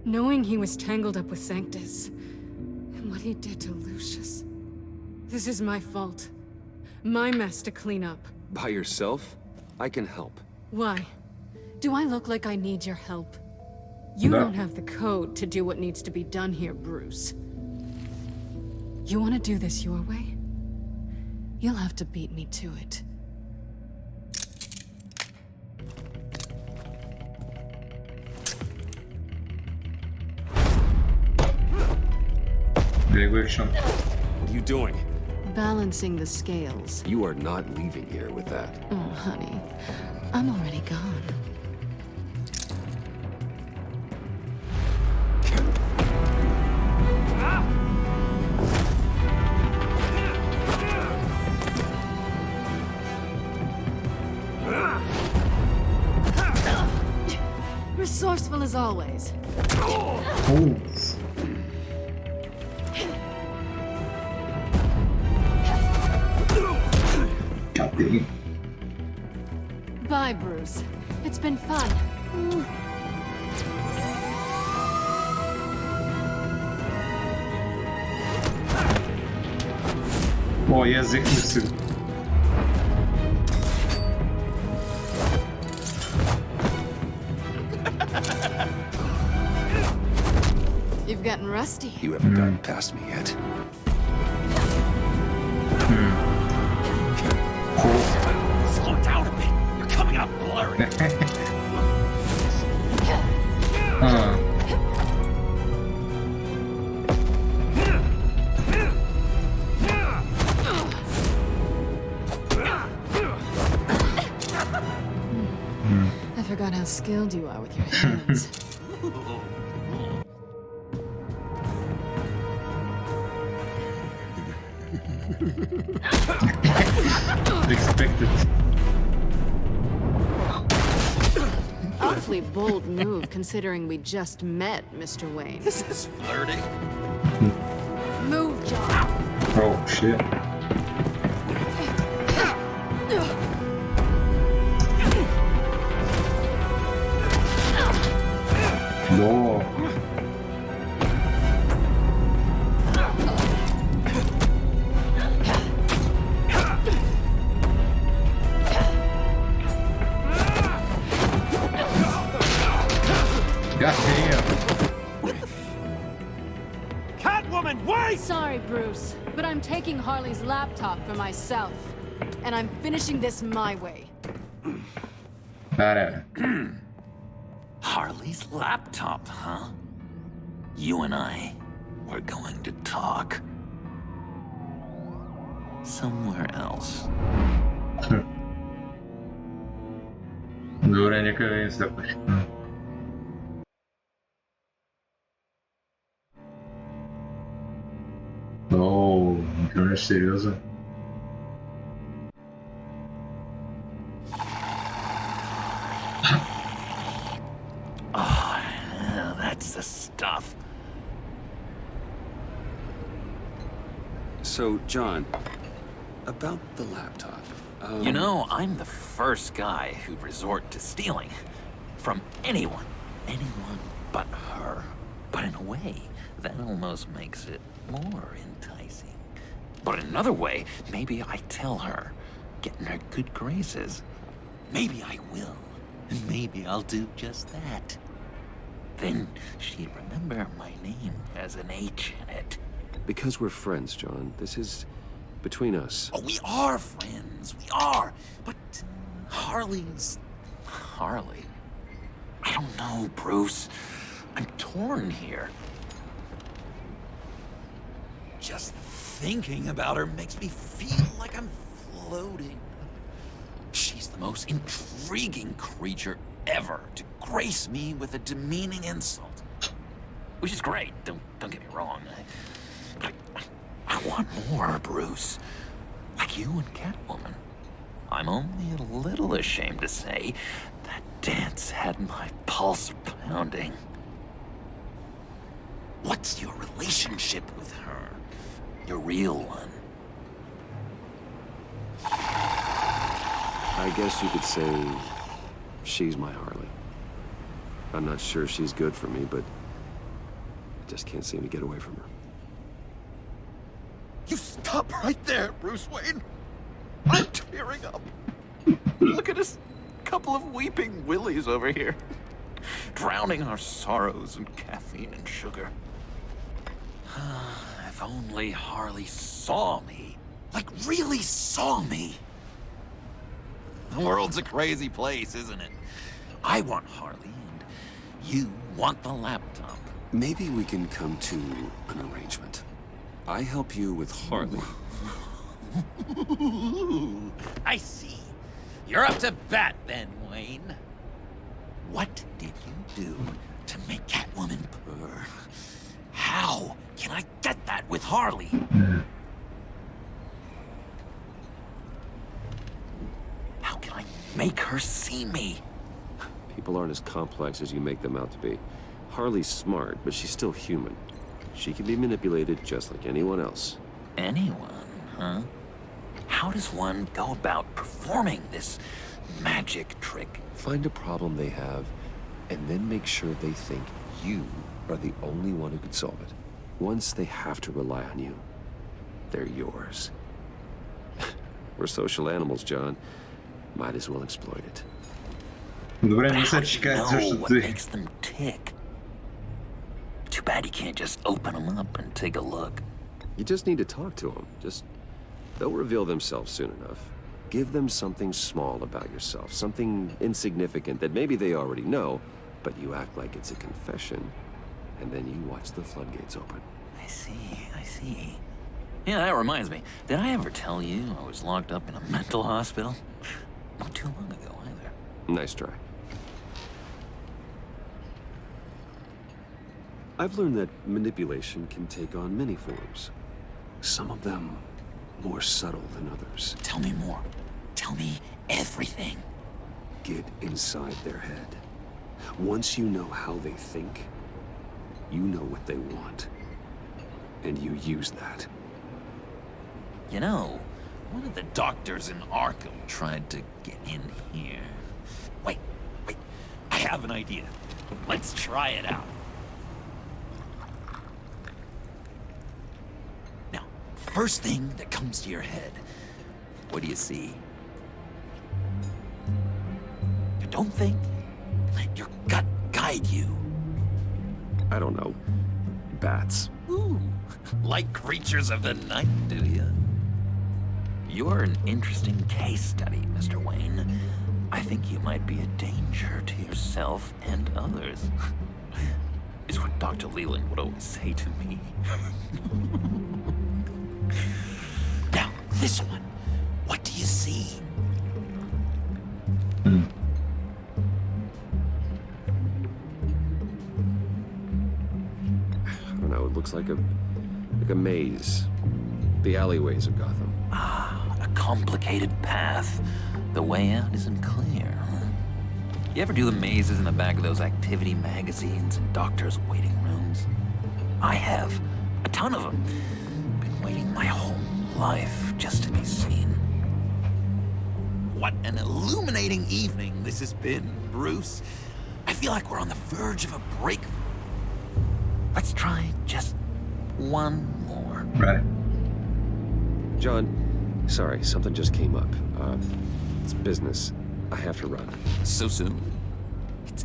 Speaker 2: Knowing he was tangled up with Sanctus, and what he did to Lucius. This is my fault. My mess to clean up.
Speaker 6: By yourself? I can help.
Speaker 2: Why? Do I look like I need your help? You don't have the code to do what needs to be done here, Bruce. You want to do this your way? You'll have to beat me to it.
Speaker 1: Big action.
Speaker 6: What are you doing?
Speaker 2: Balancing the scales.
Speaker 6: You are not leaving here with that.
Speaker 2: Oh, honey. I'm already gone. Resourceful as always.
Speaker 1: Oh. God dang.
Speaker 2: Bye, Bruce. It's been fun.
Speaker 1: O, yazık mısın?
Speaker 2: You've gotten rusty.
Speaker 5: You haven't gotten past me yet.
Speaker 7: Slow down a bit. You're coming out blurry.
Speaker 2: I forgot how skilled you are with your hands.
Speaker 1: Expected.
Speaker 2: Awfully bold move considering we just met, Mr. Wayne.
Speaker 7: This is flirting.
Speaker 2: Move, John.
Speaker 1: Oh shit. No.
Speaker 8: Catwoman, wait!
Speaker 2: Sorry, Bruce, but I'm taking Harley's laptop for myself. And I'm finishing this my way.
Speaker 1: Para.
Speaker 7: Harley's laptop, huh? You and I, we're going to talk. Somewhere else.
Speaker 1: Добре, нека да не стъпваш. О, никога не сериозно.
Speaker 7: Oh, that's the stuff.
Speaker 6: So, John, about the laptop.
Speaker 7: You know, I'm the first guy who'd resort to stealing. From anyone. Anyone but her. But in a way, that almost makes it more enticing. But in another way, maybe I tell her, get in her good graces. Maybe I will. And maybe I'll do just that. Then she'd remember my name has an H in it.
Speaker 6: Because we're friends, John. This is between us.
Speaker 7: Oh, we are friends. We are. But Harley's... Harley. I don't know, Bruce. I'm torn here. Just thinking about her makes me feel like I'm floating. She's the most intriguing creature ever to grace me with a demeaning insult. Which is great, don't get me wrong. But I want more, Bruce. Like you and Catwoman. I'm only a little ashamed to say that dance had my pulse pounding. What's your relationship with her? Your real one?
Speaker 6: I guess you could say she's my Harley. I'm not sure she's good for me, but I just can't seem to get away from her.
Speaker 7: You stop right there, Bruce Wayne. I'm tearing up. Look at us, couple of weeping willies over here. drowning our sorrows in caffeine and sugar. If only Harley saw me. Like, really saw me. The world's a crazy place, isn't it? I want Harley, and you want the laptop.
Speaker 5: Maybe we can come to an arrangement. I help you with Harley.
Speaker 7: I see. You're up to bat then, Wayne. What did you do to make Catwoman purr? How can I get that with Harley? How can I make her see me?
Speaker 6: People aren't as complex as you make them out to be. Harley's smart, but she's still human. She can be manipulated just like anyone else.
Speaker 7: Anyone, huh? How does one go about performing this magic trick?
Speaker 6: Find a problem they have, and then make sure they think you are the only one who could solve it. Once they have to rely on you, they're yours. We're social animals, John. Might as well exploit it.
Speaker 1: Добре, мисля, че кажеш също
Speaker 7: What
Speaker 1: ти.
Speaker 7: makes them tick? Too bad you can't just open them up and take a look.
Speaker 6: You just need to talk to them. They'll reveal themselves soon enough. Give them something small about yourself, something insignificant that maybe they already know, but you act like it's a confession, and then you watch the floodgates open.
Speaker 7: I see. Yeah, that reminds me. Did I ever tell you I was locked up in a mental hospital? Not too long ago, either.
Speaker 6: Nice try. I've learned that manipulation can take on many forms. Some of them more subtle than others.
Speaker 7: Tell me more. Tell me everything.
Speaker 6: Get inside their head. Once you know how they think, you know what they want. And you use that.
Speaker 7: You know, one of the doctors in Arkham tried to get in here. Wait. I have an idea. Let's try it out. Now, first thing that comes to your head, what do you see? Don't think. Let your gut guide you.
Speaker 6: I don't know. Bats.
Speaker 7: Ooh, like creatures of the night, do you? You're an interesting case study, Mr. Wayne. I think you might be a danger to yourself and others. Is what Dr. Leland would always say to me. Now, this one. What do you see?
Speaker 6: I don't know, it looks like a maze. The alleyways of Gotham.
Speaker 7: A complicated path. The way out isn't clear, huh? You ever do the mazes in the back of those activity magazines and doctors' waiting rooms? I have. A ton of them. Been waiting my whole life just to be seen. What an illuminating evening this has been, Bruce. I feel like we're on the verge of a breakthrough. Let's try just one more.
Speaker 1: Right.
Speaker 6: John, sorry, something just came up. It's business. I have to run.
Speaker 7: So soon?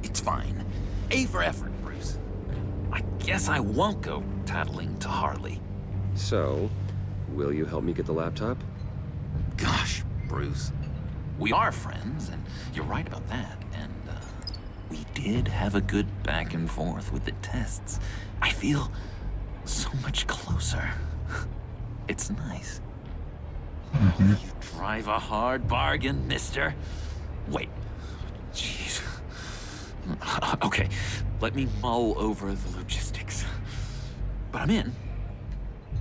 Speaker 7: It's fine. A for effort, Bruce. I guess I won't go tattling to Harley.
Speaker 6: So, will you help me get the laptop?
Speaker 7: Gosh, Bruce. We are friends, and you're right about that. And, we did have a good back and forth with the tests. I feel so much closer. It's nice. You drive a hard bargain, mister. Wait. Jeez. Okay, let me mull over the logistics. But I'm in.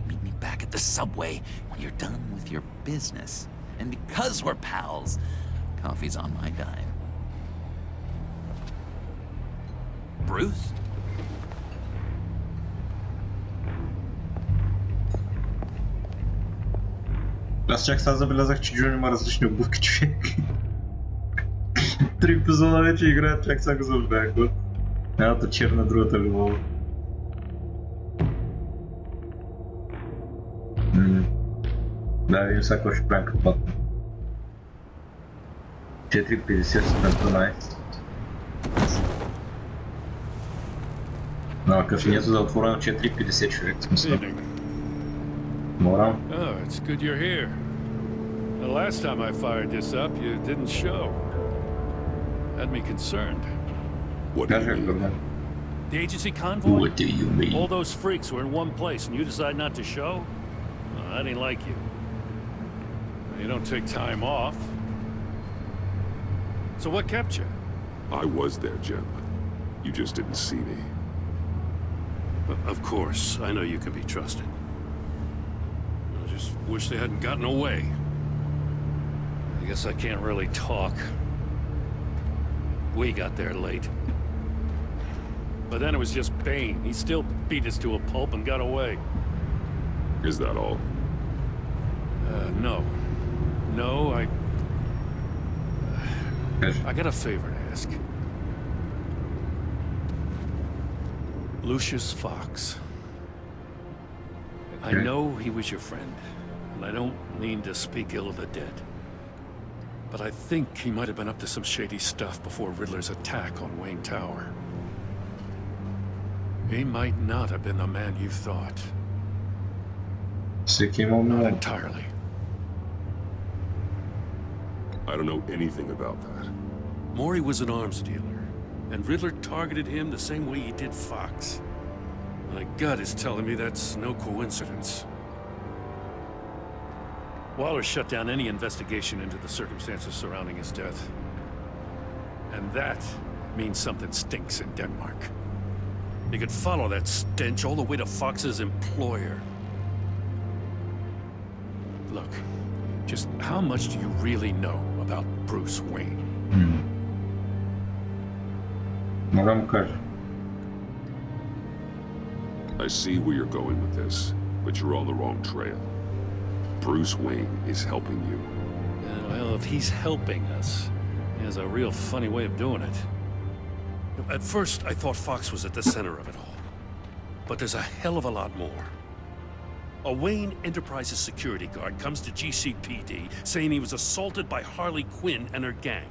Speaker 7: Meet me back at the subway when you're done with your business. And because we're pals, coffee's on my dime. Bruce?
Speaker 1: Аз чак сега забелязах, че Джон има различни обувки, човек. 3 епизода вече играят, чак сега го забелязах. Едната черна, другата лилова. Да, видим сега какво ще правим като Батман. 4.50 на 12. Кафенето да е отворено 4:50 човек, смисъл. Мора.
Speaker 13: Oh, it's good you're here. The last time I fired this up, you didn't show. Had me concerned.
Speaker 5: What do you mean?
Speaker 13: The agency convoy?
Speaker 1: What do you mean?
Speaker 13: All those freaks were in one place and you decide not to show? I didn't like you. You don't take time off. So what kept you?
Speaker 5: I was there, Jim. You just didn't see me.
Speaker 13: Of course, I know you can be trusted. I just wish they hadn't gotten away. I guess I can't really talk. We got there late. But then it was just Bane. He still beat us to a pulp and got away.
Speaker 5: Is that all?
Speaker 13: No. No, I got a favor to ask. Lucius Fox. I know he was your friend, and I don't mean to speak ill of the dead. But I think he might have been up to some shady stuff before Riddler's attack on Wayne Tower. He might not have been the man you thought. Not entirely.
Speaker 5: I don't know anything about that.
Speaker 13: Maury was an arms dealer, and Riddler targeted him the same way he did Fox. My gut is telling me that's no coincidence. Waller shut down any investigation into the circumstances surrounding his death. And that means something stinks in Denmark. You could follow that stench all the way to Fox's employer. Look, just how much do you really know about Bruce Wayne?
Speaker 5: I see where you're going with this, but you're on the wrong trail. Bruce Wayne is helping you.
Speaker 13: Well, if he's helping us, he has a real funny way of doing it. At first, I thought Fox was at the center of it all. But there's a hell of a lot more. A Wayne Enterprises security guard comes to GCPD saying he was assaulted by Harley Quinn and her gang.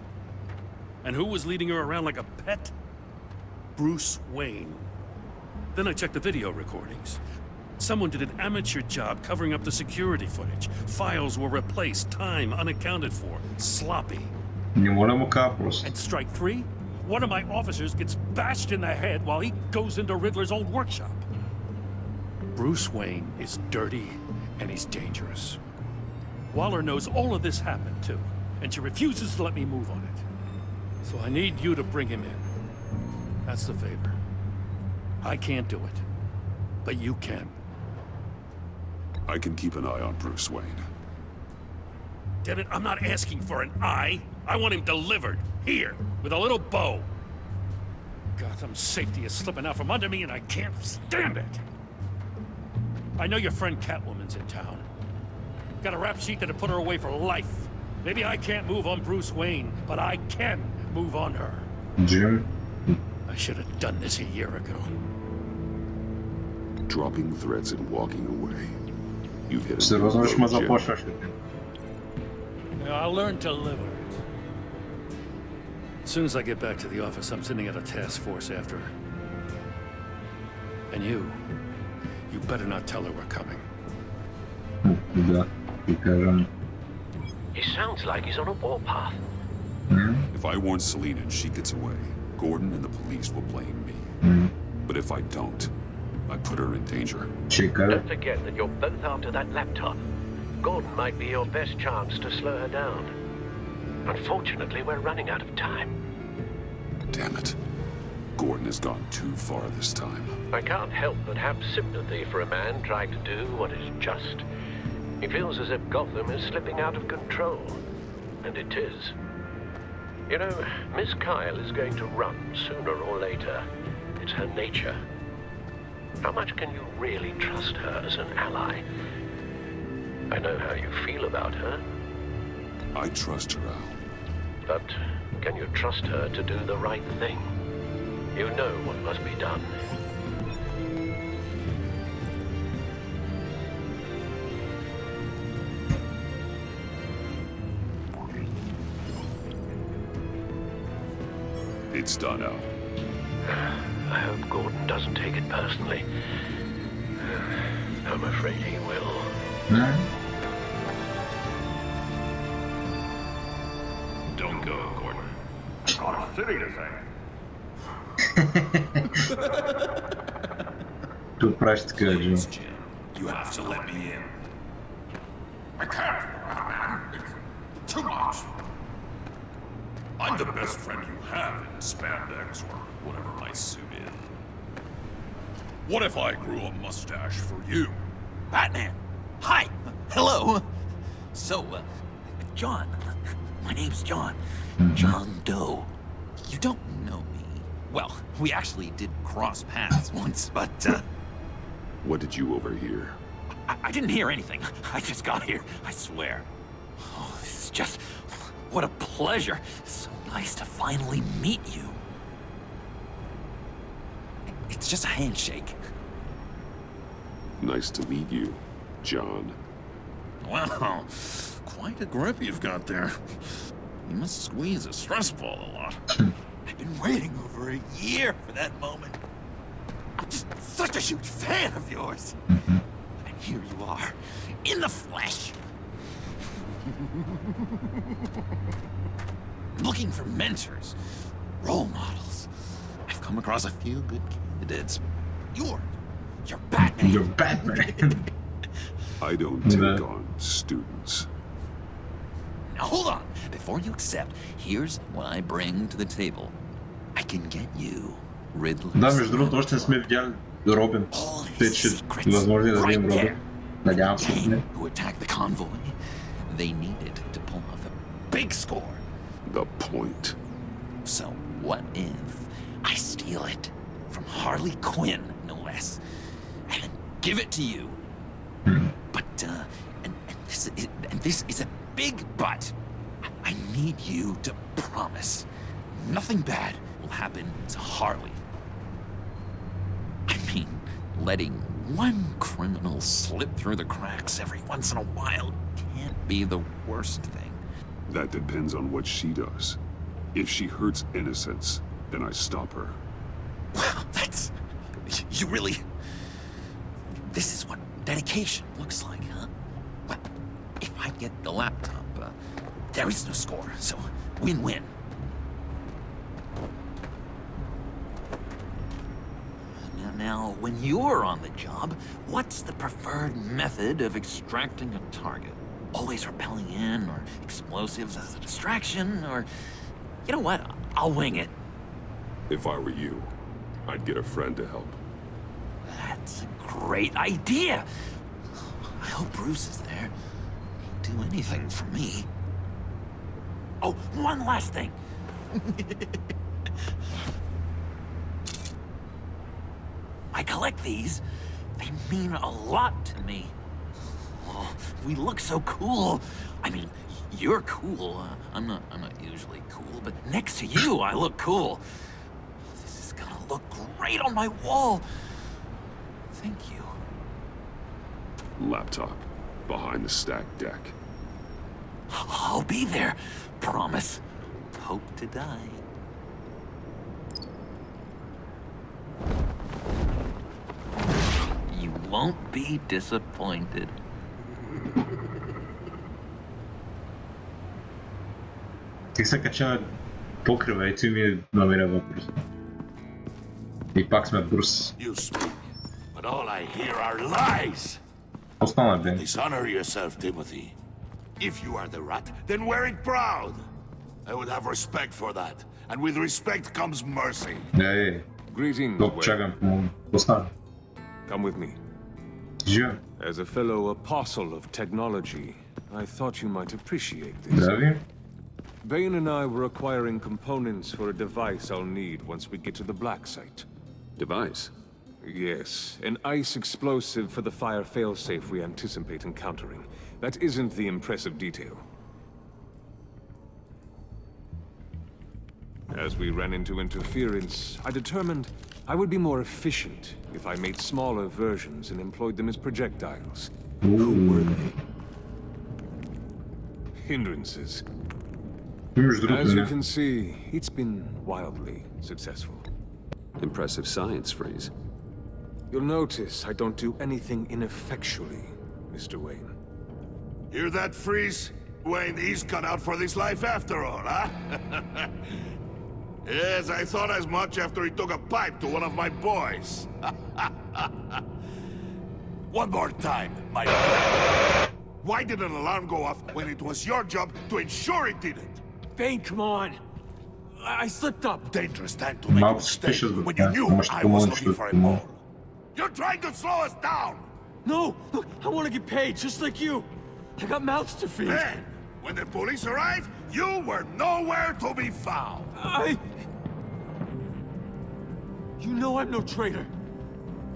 Speaker 13: And who was leading her around like a pet? Bruce Wayne. Then I checked the video recordings. Someone did an amateur job covering up the security footage. Files were replaced, time unaccounted for. Sloppy. And strike three? One of my officers gets bashed in the head while he goes into Riddler's old workshop. Bruce Wayne is dirty and he's dangerous. Waller knows all of this happened too, and she refuses to let me move on it. So I need you to bring him in. That's the favor. I can't do it, but you can.
Speaker 5: I can keep an eye on Bruce Wayne.
Speaker 13: Damn it, I'm not asking for an eye. I want him delivered, here, with a little bow. Gotham's safety is slipping out from under me and I can't stand it. I know your friend Catwoman's in town. Got a rap sheet that'll put her away for life. Maybe I can't move on Bruce Wayne, but I can move on her.
Speaker 1: Jim?
Speaker 13: I should have done this a year ago.
Speaker 5: Dropping threats and walking away. You've hit a
Speaker 13: I'll learn to live with it. As soon as I get back to the office, I'm sending out a task force after her. And you better not tell her we're coming.
Speaker 11: He sounds like he's on a warpath.
Speaker 5: If I warn Selina and she gets away, Gordon and the police will blame me. But if I don't, I put her in danger.
Speaker 11: Don't forget that you're both after that laptop. Gordon might be your best chance to slow her down. Unfortunately, we're running out of time.
Speaker 5: Damn it. Gordon has gone too far this time.
Speaker 11: I can't help but have sympathy for a man trying to do what is just. He feels as if Gotham is slipping out of control. And it is. You know, Miss Kyle is going to run sooner or later. It's her nature. How much can you really trust her as an ally? I know how you feel about her.
Speaker 5: I trust her, Al.
Speaker 11: But can you trust her to do the right thing? You know what must be done.
Speaker 5: It's done, Al.
Speaker 11: I hope Gordon doesn't take it personally. I'm afraid he will.
Speaker 5: Don't go, Gordon. I've got a city to save.
Speaker 1: Тут прачка,
Speaker 5: Please, Jim. You have to let me in. I can't, man. It's too much. I'm the best friend you have in spandex or whatever my suit is. What if I grew a mustache for you?
Speaker 7: Batman! Hi! Hello! So, John. My name's John. John Doe. You don't know me. Well, we actually did cross paths once, but,
Speaker 5: What did you overhear?
Speaker 7: I didn't hear anything. I just got here, I swear. Oh, this is just... What a pleasure. So nice to finally meet you. It's just a handshake.
Speaker 5: Nice to meet you, John.
Speaker 7: Wow, quite a grip you've got there. You must squeeze a stress ball a lot. I've been waiting over a year for that moment. I'm just such a huge fan of yours. And here you are, in the flesh. Looking for mentors, role models. I've come across a few good candidates. You're Batman.
Speaker 1: You're Batman.
Speaker 5: I don't take on students.
Speaker 7: Now hold on. Before you accept, here's what I bring to the table. I can get you Riddler's
Speaker 1: Да, между другото, още не сме видяли Робин. Те, че възможно да видим Робин. Надявам се.
Speaker 7: Who attacked the convoy? They needed to pull off a big score.
Speaker 5: The point.
Speaker 7: So what if I steal it from Harley Quinn, no less, and then give it to you? But and this is a big but. I need you to promise nothing bad will happen to Harley. I mean, letting one criminal slip through the cracks every once in a while can't be the worst thing.
Speaker 5: That depends on what she does. If she hurts innocents, then I stop her.
Speaker 7: Wow, that's... You really... This is what dedication looks like, huh? Well, if I get the laptop, there is no score, so win-win. Now, when you're on the job, what's the preferred method of extracting a target? Always rappelling in, or explosives as a distraction, or... You know what? I'll wing it.
Speaker 5: If I were you, I'd get a friend to help.
Speaker 7: That's a great idea! I hope Bruce is there. He'd do anything for me. Oh, one last thing! I collect these. They mean a lot to me. Oh, we look so cool. I mean, you're cool. I'm not usually cool, but next to you, I look cool. This is gonna look great on my wall. Thank you.
Speaker 5: Laptop. Behind the stacked deck.
Speaker 7: I'll be there. Promise. Hope to die. You won't be disappointed.
Speaker 1: Ти се кача на покрива и ти ми намеря въпрос. И пак сме Брус.
Speaker 14: You speak, but all I hear are lies.
Speaker 1: Остана бе.
Speaker 14: Dishonor yourself, Timothy. If you are the rat, then wear it proud. I would have respect for that, and with respect comes mercy.
Speaker 4: Greetings,
Speaker 1: Доп чакам по остана.
Speaker 4: Come with me.
Speaker 1: Живо.
Speaker 4: As a fellow apostle of technology, I thought you might appreciate this.
Speaker 1: Здравей.
Speaker 4: Bane and I were acquiring components for a device I'll need once we get to the black site.
Speaker 5: Device?
Speaker 4: Yes, an ice explosive for the fire failsafe we anticipate encountering. That isn't the impressive detail. As we ran into interference, I determined I would be more efficient if I made smaller versions and employed them as projectiles.
Speaker 14: Who were they?
Speaker 4: Hindrances. As you can see, it's been wildly successful.
Speaker 6: Impressive science, Freeze.
Speaker 4: You'll notice I don't do anything ineffectually, Mr. Wayne.
Speaker 14: Hear that, Freeze? Wayne, he's cut out for this life after all, huh? Yes, I thought as much after he took a pipe to one of my boys. One more time, my friend. Why did an alarm go off when it was your job to ensure it didn't?
Speaker 8: Bane, come on. I slipped up.
Speaker 14: Dangerous time to make a mistake when you knew I was looking for a mole. You're trying to slow us down!
Speaker 8: No! Look, I want to get paid, just like you. I got mouths to feed.
Speaker 14: Then, when the police arrived, you were nowhere to be found.
Speaker 8: You know I'm no traitor.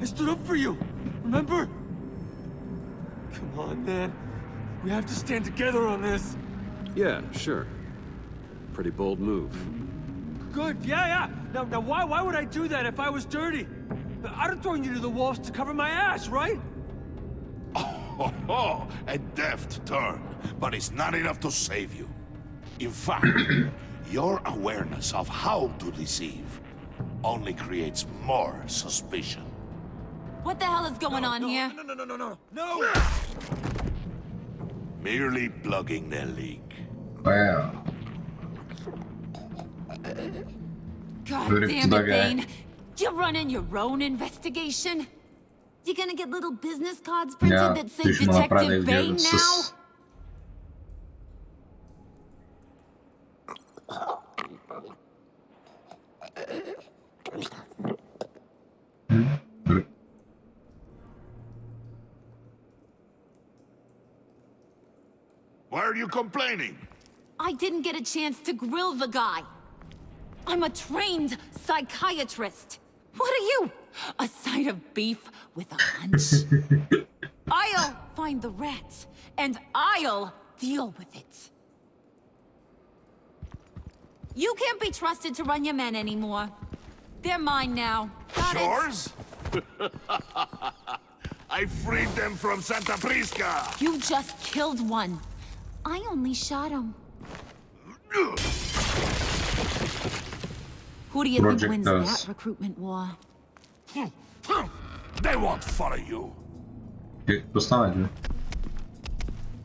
Speaker 8: I stood up for you, remember? Come on, man. We have to stand together on this.
Speaker 6: Yeah, sure. Pretty bold move.
Speaker 8: Good, yeah. Now why would I do that if I was dirty? I'd have thrown you to the wolves to cover my ass, right?
Speaker 14: Oh, a deft turn, but it's not enough to save you. In fact, your awareness of how to deceive only creates more suspicion.
Speaker 3: What the hell is going on here?
Speaker 8: No!
Speaker 14: Merely plugging the leak.
Speaker 1: Wow.
Speaker 3: God damn it, Bane. You're running your own investigation? You're gonna get little business cards printed that say Detective Bane now?
Speaker 14: Why are you complaining?
Speaker 3: I didn't get a chance to grill the guy. I'm a trained psychiatrist. What are you? A side of beef with a hunch? I'll find the rats, and I'll deal with it. You can't be trusted to run your men anymore. They're mine now. Got it?
Speaker 14: Yours? I freed them from Santa Prisca!
Speaker 3: You just killed one. I only shot him. Who do you think wins that recruitment war?
Speaker 14: They won't follow you.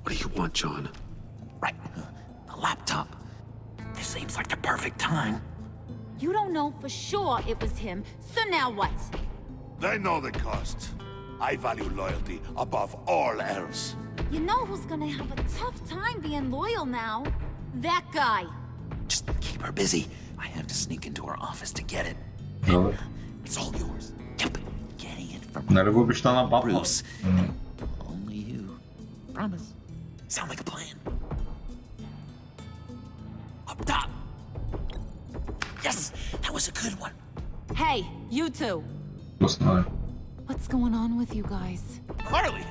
Speaker 6: What do you want, John?
Speaker 7: Right. A laptop. This seems like the perfect time.
Speaker 3: You don't know for sure it was him, so now what?
Speaker 14: They know the cost. I value loyalty above all else.
Speaker 3: You know who's gonna have a tough time being loyal now? That guy.
Speaker 7: Just keep her busy. I have to sneak into her office to get it. It's all yours. Yep. Getting it from Bruce. And only you. Promise. Sound like a plan. Up top. Yes, that was a good one.
Speaker 3: Hey, you two. What's going on with you guys?
Speaker 7: Harley,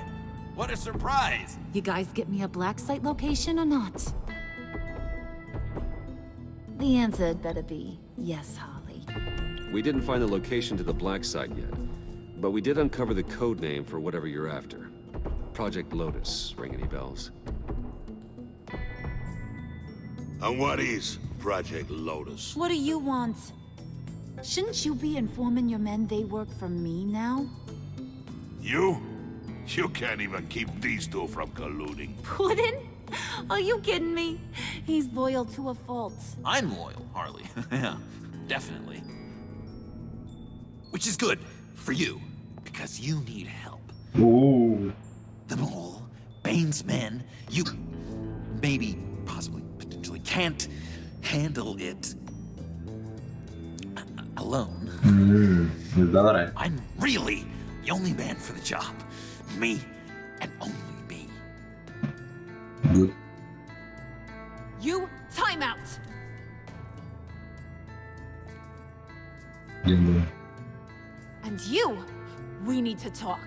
Speaker 7: what a surprise.
Speaker 3: You guys get me a black site location or not? The answer had better be yes, Harley.
Speaker 6: We didn't find the location to the black site yet, but we did uncover the code name for whatever you're after. Project Lotus. Ring any bells?
Speaker 14: And what is Project Lotus?
Speaker 3: What do you want? Shouldn't you be informing your men they work for me now?
Speaker 14: You? You can't even keep these two from colluding.
Speaker 3: Puddin'? Are you kidding me? He's loyal to a fault.
Speaker 7: I'm loyal, Harley. Yeah, definitely. Which is good for you, because you need help.
Speaker 1: Ooh.
Speaker 7: The mole, Bane's men, you maybe, possibly, potentially can't handle it alone. I'm really the only man for the job. Me, and only me.
Speaker 1: Good.
Speaker 3: You, time out! And you, we need to talk.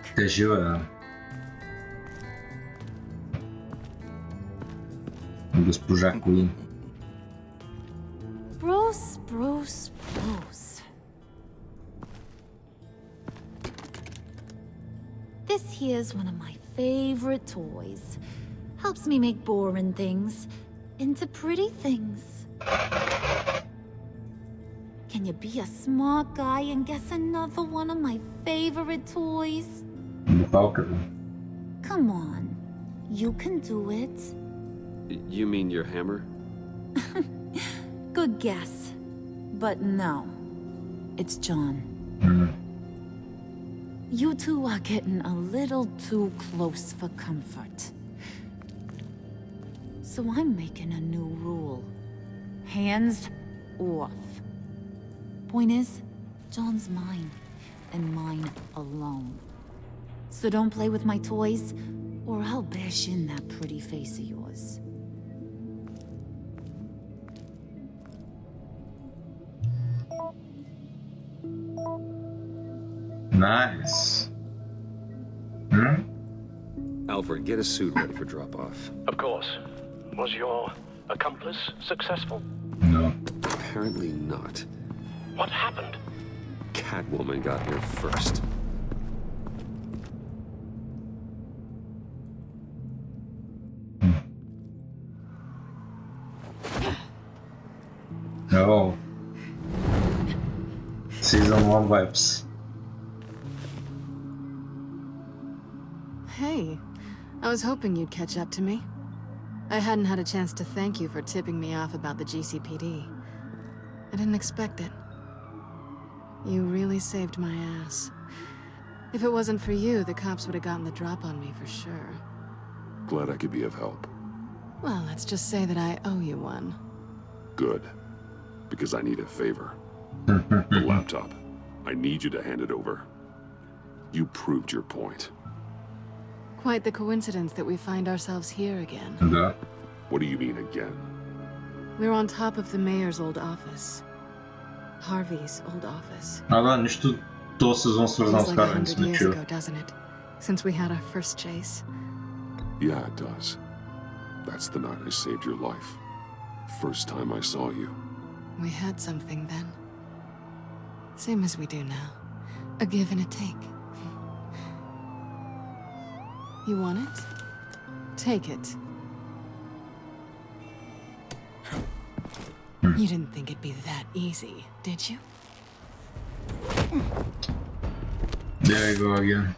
Speaker 1: Госпожа Куин.
Speaker 3: Bruce. This here's one of my favorite toys. Helps me make boring things into pretty things. Can you be a smart guy and guess another one of my favorite toys? Come on. You can do it.
Speaker 6: You mean your hammer?
Speaker 3: Good guess. But no. It's John. You two are getting a little too close for comfort. So I'm making a new rule. Hands off. Point is, John's mine, and mine alone. So don't play with my toys, or I'll bash in that pretty face of yours.
Speaker 1: Nice.
Speaker 6: Alfred, get a suit ready for drop-off.
Speaker 11: Of course. Was your accomplice successful?
Speaker 1: No.
Speaker 6: Apparently not.
Speaker 11: What happened?
Speaker 6: Catwoman got here first.
Speaker 1: No. Season 1 vibes.
Speaker 2: Hey, I was hoping you'd catch up to me. I hadn't had a chance to thank you for tipping me off about the GCPD. I didn't expect it. You really saved my ass. If it wasn't for you, the cops would have gotten the drop on me for sure.
Speaker 14: Glad I could be of help.
Speaker 2: Well, let's just say that I owe you one.
Speaker 14: Good. Because I need a favor. The laptop. I need you to hand it over. You proved your point.
Speaker 2: Quite the coincidence that we find ourselves here again.
Speaker 14: What do you mean again?
Speaker 2: We're on top of the mayor's old office. Harvey's old office.
Speaker 1: Да, нищо този сезон свързан с
Speaker 2: Feels like
Speaker 1: Харви не
Speaker 2: 100
Speaker 1: сме
Speaker 2: years
Speaker 1: чули.
Speaker 2: ago, doesn't it? Since we had our first chase.
Speaker 14: Yeah, it does. That's the night I saved your life. First time I saw you.
Speaker 2: We had something then. Same as we do now. A give and a take. You want it? Take it. You didn't think it'd be that easy, did you?
Speaker 1: There you go again.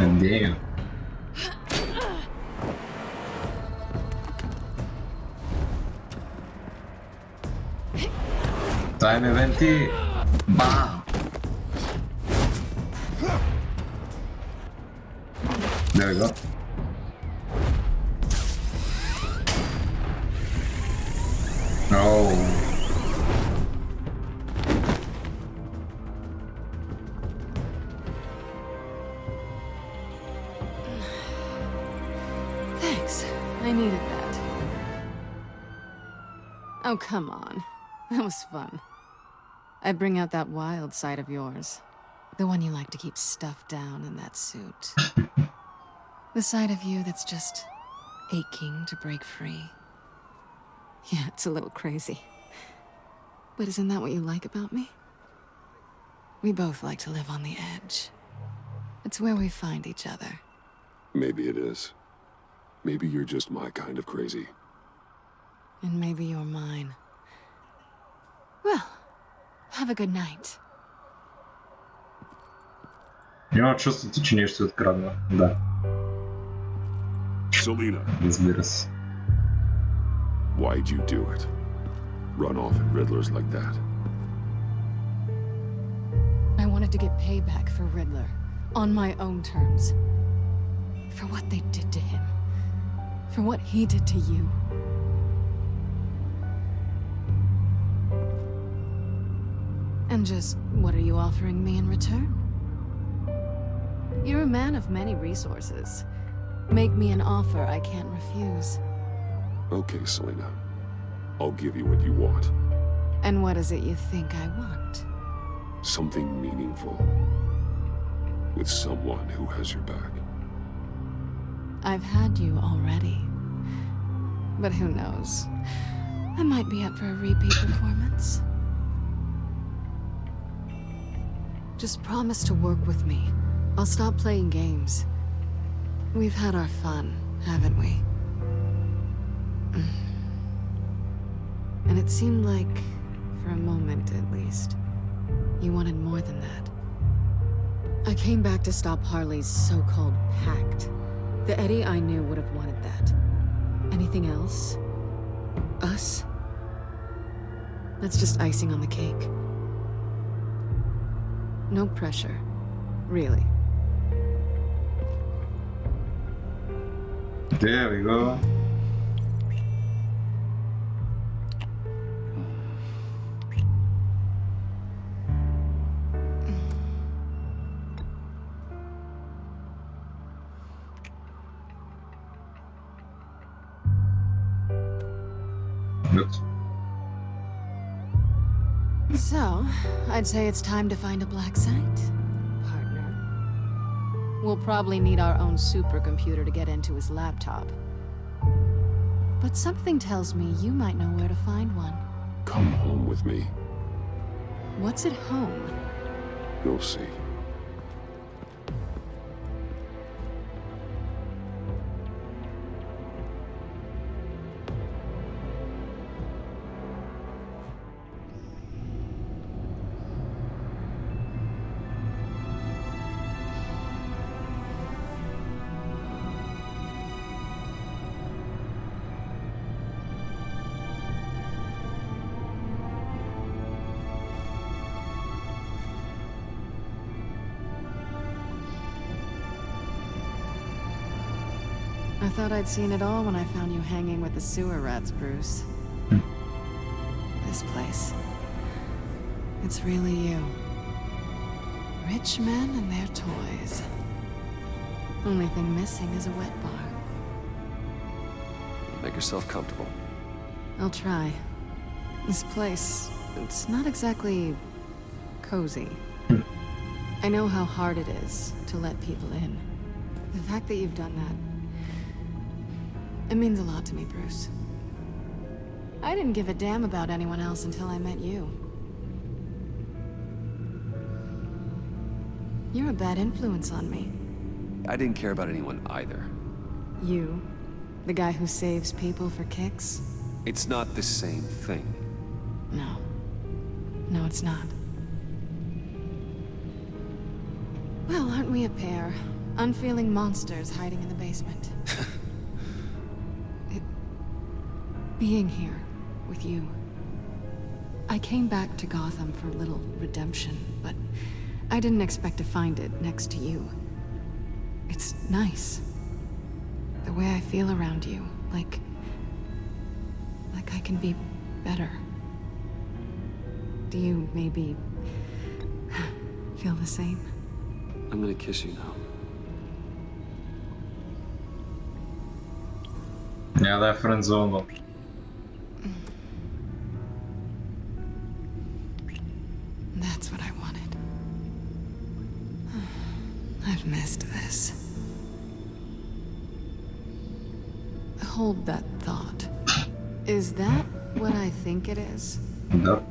Speaker 1: And damn. Time eventy. Bam. There we go. Oh.
Speaker 2: Thanks. I needed that. Oh, come on. That was fun. I bring out that wild side of yours. The one you like to keep stuffed down in that suit. The side of you that's just aching to break free. Yeah, it's a little crazy. But isn't that what you like about me? We both like to live on the edge. It's where we find each other.
Speaker 14: Maybe it is. Maybe you're just my kind of crazy.
Speaker 2: And maybe you're mine. Well, have a good night.
Speaker 1: Имам чувството, че нещо се открадна. Да.
Speaker 14: Selena,
Speaker 1: Разбира се.
Speaker 14: why'd you do it? Run off at Riddlers like that?
Speaker 2: I wanted to get payback for Riddler. On my own terms. For what they did to him. For what he did to you. And just, what are you offering me in return? You're a man of many resources. Make me an offer I can't refuse.
Speaker 14: Okay, Selena. I'll give you what you want.
Speaker 2: And what is it you think I want?
Speaker 14: Something meaningful. With someone who has your back.
Speaker 2: I've had you already. But who knows? I might be up for a repeat performance. Just promise to work with me. I'll stop playing games. We've had our fun, haven't we? And it seemed like, for a moment at least, you wanted more than that. I came back to stop Harley's so-called pact. The Eddie I knew would have wanted that. Anything else? Us? That's just icing on the cake. No pressure. Really.
Speaker 1: There we go.
Speaker 2: So, I'd say it's time to find a black site, partner. We'll probably need our own supercomputer to get into his laptop. But something tells me you might know where to find one.
Speaker 6: Come home with me.
Speaker 2: What's at home?
Speaker 6: You'll see.
Speaker 2: I thought I'd seen it all when I found you hanging with the sewer rats, Bruce. This place. It's really you. Rich men and their toys. Only thing missing is a wet bar.
Speaker 6: Make yourself comfortable.
Speaker 2: I'll try. This place, it's not exactly cozy. I know how hard it is to let people in. The fact that you've done that, it means a lot to me, Bruce. I didn't give a damn about anyone else until I met you. You're a bad influence on me.
Speaker 6: I didn't care about anyone either.
Speaker 2: You? The guy who saves people for kicks?
Speaker 6: It's not the same thing.
Speaker 2: No. No, it's not. Well, aren't we a pair? Unfeeling monsters hiding in the basement. Being here with you. I came back to Gotham for a little redemption, but I didn't expect to find it next to you. It's nice. The way I feel around you, like I can be better. Do you maybe feel the same?
Speaker 6: I'm gonna kiss you now.
Speaker 1: Yeah, that friend zone.
Speaker 2: That's what I wanted. I've missed this. Hold that thought. Is that what I think it is?
Speaker 1: No.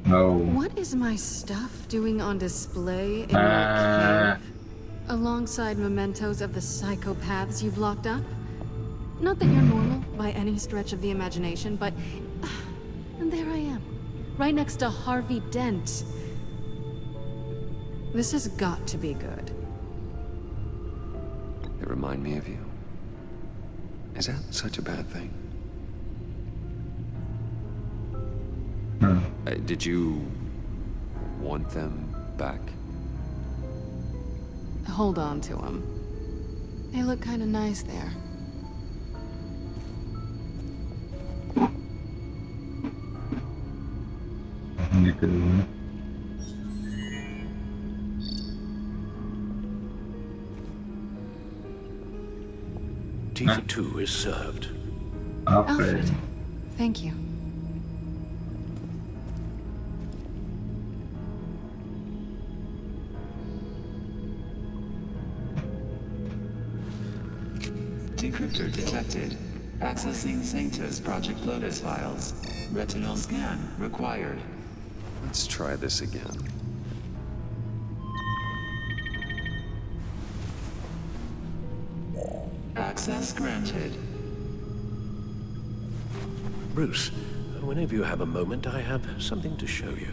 Speaker 1: No.
Speaker 2: What is my stuff doing on display in your cave? Alongside mementos of the psychopaths you've locked up? Not that you're normal by any stretch of the imagination, but... and there I am. Right next to Harvey Dent. This has got to be good.
Speaker 6: They remind me of you. Is that such a bad thing? Did you want them back?
Speaker 2: Hold on to them. They look kind of nice there.
Speaker 11: Tea for two is served.
Speaker 2: Alfred, thank you.
Speaker 12: Decryptor detected. Accessing Sanctus Project Lotus files. Retinal scan required.
Speaker 6: Let's try this again.
Speaker 12: Access granted.
Speaker 11: Bruce, whenever you have a moment, I have something to show you.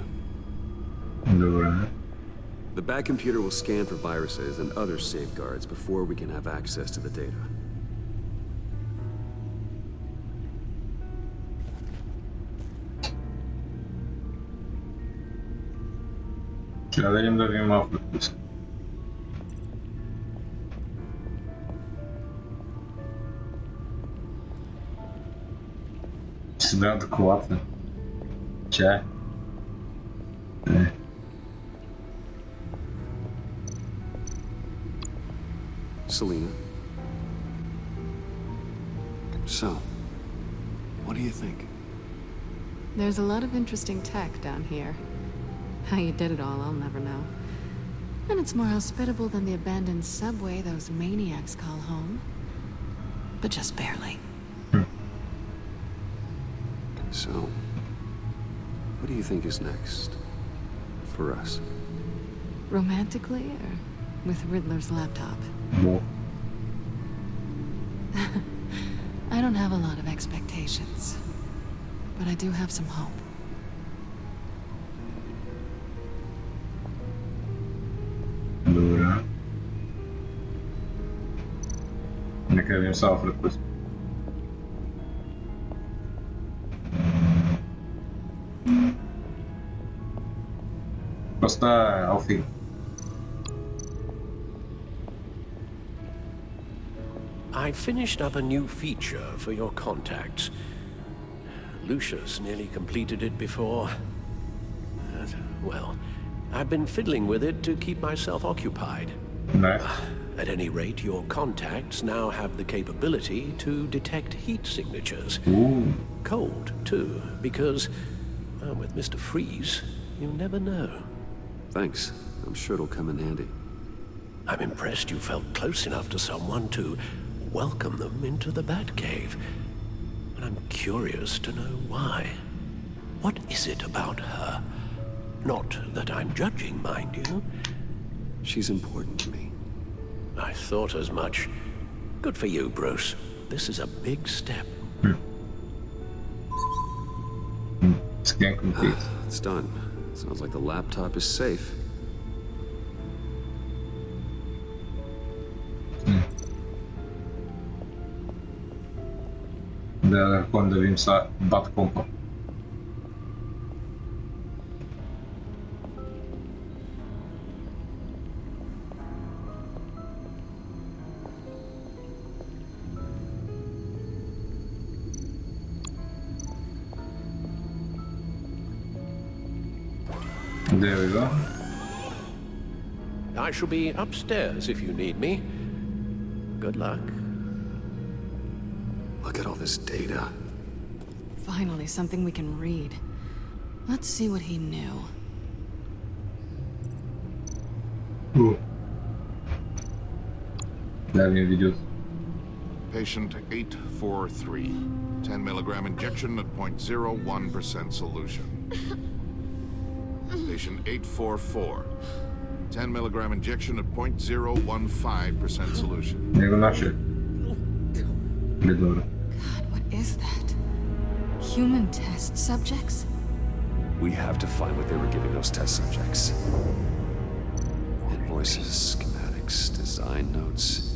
Speaker 6: The back computer will scan for viruses and other safeguards before we can have access to the data.
Speaker 1: Ще видим да ви има вкус. Ще се бяга до колата. Че? Не.
Speaker 6: Selena. So, what do you think?
Speaker 2: There's a lot of interesting tech down here. How you did it all, I'll never know. And it's more hospitable than the abandoned subway those maniacs call home. But just barely.
Speaker 6: So, what do you think is next? For us?
Speaker 2: Romantically, or with Riddler's laptop?
Speaker 1: No.
Speaker 2: I don't have a lot of expectations. But I do have some hope.
Speaker 1: Добре. Нека видим само вкус. Просто Алфи.
Speaker 11: I finished up a new feature for your contacts. Lucius nearly completed it before. Well, I've been fiddling with it to keep myself occupied.
Speaker 1: No.
Speaker 11: At any rate, your contacts now have the capability to detect heat signatures.
Speaker 1: Ooh.
Speaker 11: Cold, too, because, well, with Mr. Freeze, you never know.
Speaker 6: Thanks. I'm sure it'll come in handy.
Speaker 11: I'm impressed you felt close enough to someone to welcome them into the Batcave. And I'm curious to know why. What is it about her? Not that I'm judging, mind you.
Speaker 6: She's important to me.
Speaker 11: I thought as much. Good for you, Bruce. This is a big step.
Speaker 1: Scan complete.
Speaker 6: It's done. Sounds like the laptop is safe.
Speaker 1: Да ходим да видим са бат компа. There we go.
Speaker 11: I shall be upstairs if you need me. Good luck.
Speaker 6: Look at all this data.
Speaker 2: Finally, something we can read. Let's see what he knew.
Speaker 14: Patient 843. 10 milligram injection at 0.01% solution. Patient 844. 10 milligram injection at 0.015% solution.
Speaker 2: God, what is that? Human test subjects?
Speaker 6: We have to find what they were giving those test subjects. Invoices, schematics, design notes.